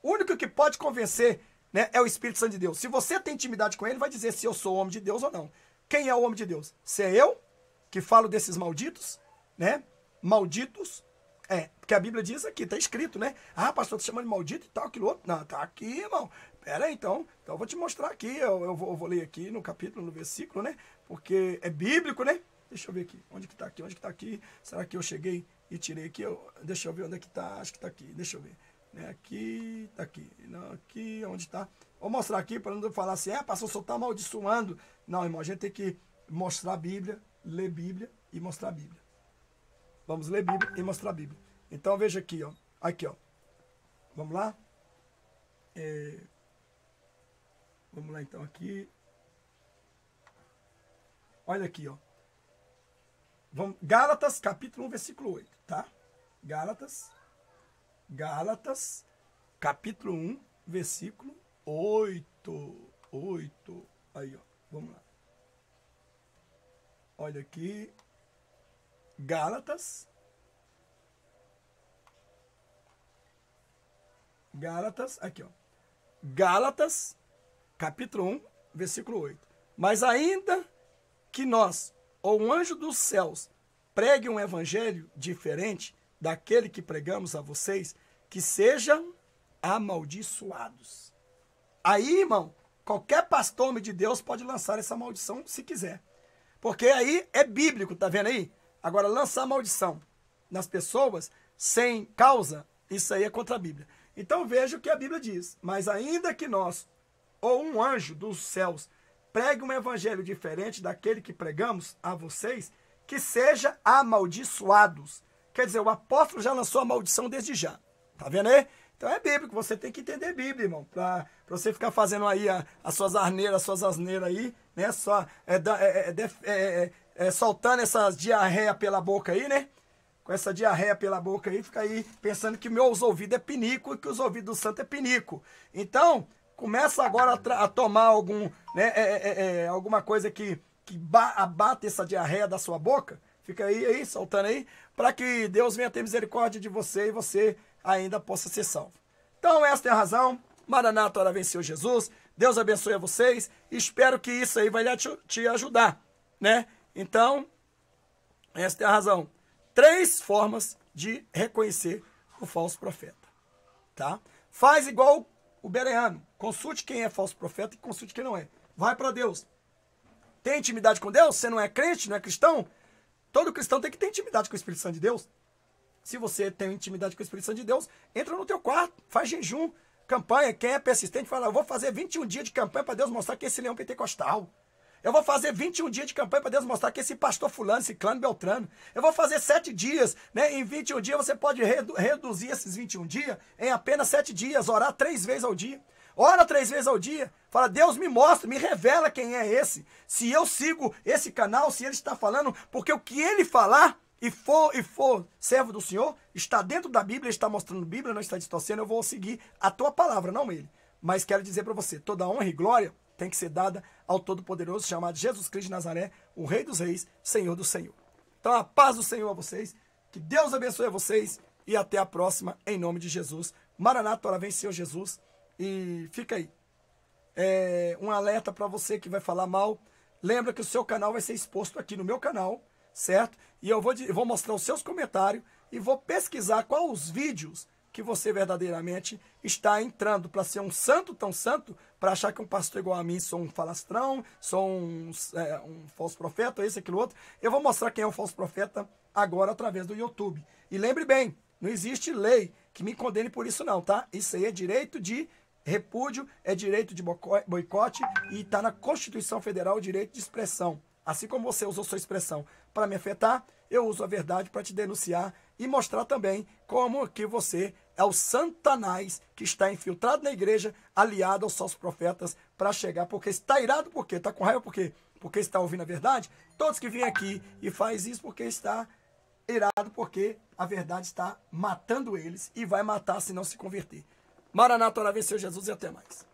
O único que pode convencer, né, é o Espírito Santo de Deus. Se você tem intimidade com ele, vai dizer se eu sou homem de Deus ou não. Quem é o homem de Deus? Se é eu, que falo desses malditos, né? Malditos, porque a Bíblia diz aqui, está escrito, né? Ah, pastor, te chamando de maldito e tal, aquilo outro. Não, tá aqui, irmão. Pera aí, então eu vou te mostrar aqui, eu vou ler aqui no capítulo, no versículo, né? Porque é bíblico, né? Deixa eu ver aqui. Onde que tá aqui? Onde que tá aqui? Será que eu cheguei e tirei aqui? Deixa eu ver onde é que tá. Acho que tá aqui. Deixa eu ver. Né? Aqui, tá aqui. Não, aqui, onde tá? Vou mostrar aqui para não falar assim, pastor, só tá amaldiçoando. Não, irmão, a gente tem que mostrar a Bíblia, ler Bíblia e mostrar a Bíblia. Vamos ler Bíblia e mostrar a Bíblia. Então veja aqui, ó. Aqui, ó. Vamos lá? Vamos lá então aqui. Olha aqui, ó. Gálatas, capítulo 1, versículo 8, tá? Gálatas, capítulo 1, versículo 8. Aí, ó, vamos lá. Olha aqui. Gálatas, aqui, ó. Gálatas, capítulo 1, versículo 8. Mas ainda que nós, ou um anjo dos céus, pregue um evangelho diferente daquele que pregamos a vocês, que sejam amaldiçoados. Aí, irmão, qualquer pastor homem de Deus pode lançar essa maldição se quiser. Porque aí é bíblico, tá vendo aí? Agora, lançar maldição nas pessoas sem causa, isso aí é contra a Bíblia. Então veja o que a Bíblia diz. Mas ainda que nós, ou um anjo dos céus, pregue um evangelho diferente daquele que pregamos a vocês, que seja amaldiçoados. Quer dizer, o apóstolo já lançou a maldição desde já. Tá vendo aí? Então é bíblico, você tem que entender Bíblia, irmão. Pra você ficar fazendo aí as suas arneiras, as suas asneiras aí, né? Só soltando essas diarreia pela boca aí, né? Com essa diarreia pela boca aí, fica aí pensando que meus ouvidos é pinico e que os ouvidos do santo é pinico. Então, começa agora a tomar alguma coisa que abate essa diarreia da sua boca. Fica aí, soltando aí, para que Deus venha ter misericórdia de você e você ainda possa ser salvo. Então, esta é a razão. Maranata, ora venceu Jesus. Deus abençoe a vocês. Espero que isso aí vai te ajudar, né? Então, esta é a razão. 3 formas de reconhecer o falso profeta, tá? Faz igual o bereano. Consulte quem é falso profeta e consulte quem não é. Vai para Deus. Tem intimidade com Deus? Você não é crente, não é cristão? Todo cristão tem que ter intimidade com o Espírito Santo de Deus. Se você tem intimidade com o Espírito Santo de Deus, entra no teu quarto, faz jejum, campanha. Quem é persistente fala, eu vou fazer 21 dias de campanha para Deus mostrar que esse leão pentecostal. Eu vou fazer 21 dias de campanha para Deus mostrar que esse pastor fulano, esse clã beltrano. Eu vou fazer 7 dias, né? Em 21 dias você pode reduzir esses 21 dias em apenas 7 dias, orar 3 vezes ao dia. Ora 3 vezes ao dia. Fala, Deus me mostra, me revela quem é esse. Se eu sigo esse canal, se ele está falando, porque o que ele falar e for servo do Senhor, está dentro da Bíblia, está mostrando Bíblia, não está distorcendo, eu vou seguir a tua palavra, não ele. Mas quero dizer para você, toda honra e glória tem que ser dada ao Todo-Poderoso, chamado Jesus Cristo de Nazaré, o Rei dos Reis, Senhor do Senhor. Então a paz do Senhor a vocês, que Deus abençoe a vocês e até a próxima, em nome de Jesus. Maranata, ora vem, Senhor Jesus. E fica aí. Um alerta para você que vai falar mal. Lembra que o seu canal vai ser exposto aqui no meu canal, certo? E eu vou mostrar os seus comentários e vou pesquisar quais os vídeos que você verdadeiramente está entrando para ser um santo, tão santo, para achar que um pastor igual a mim sou um falastrão, sou um falso profeta, esse, aquilo, outro. Eu vou mostrar quem é um falso profeta agora através do YouTube. E lembre bem, não existe lei que me condene por isso não, tá? Isso aí é direito de repúdio, é direito de boicote e está na Constituição Federal o direito de expressão. Assim como você usou sua expressão para me afetar, eu uso a verdade para te denunciar e mostrar também como que você é o Satanás que está infiltrado na igreja, aliado aos falsos profetas para chegar, porque está irado, por quê? Está com raiva, por quê? Porque está ouvindo a verdade? Todos que vêm aqui e faz isso porque está irado, porque a verdade está matando eles e vai matar se não se converter. Maranata, ora vem, Senhor Jesus, e até mais.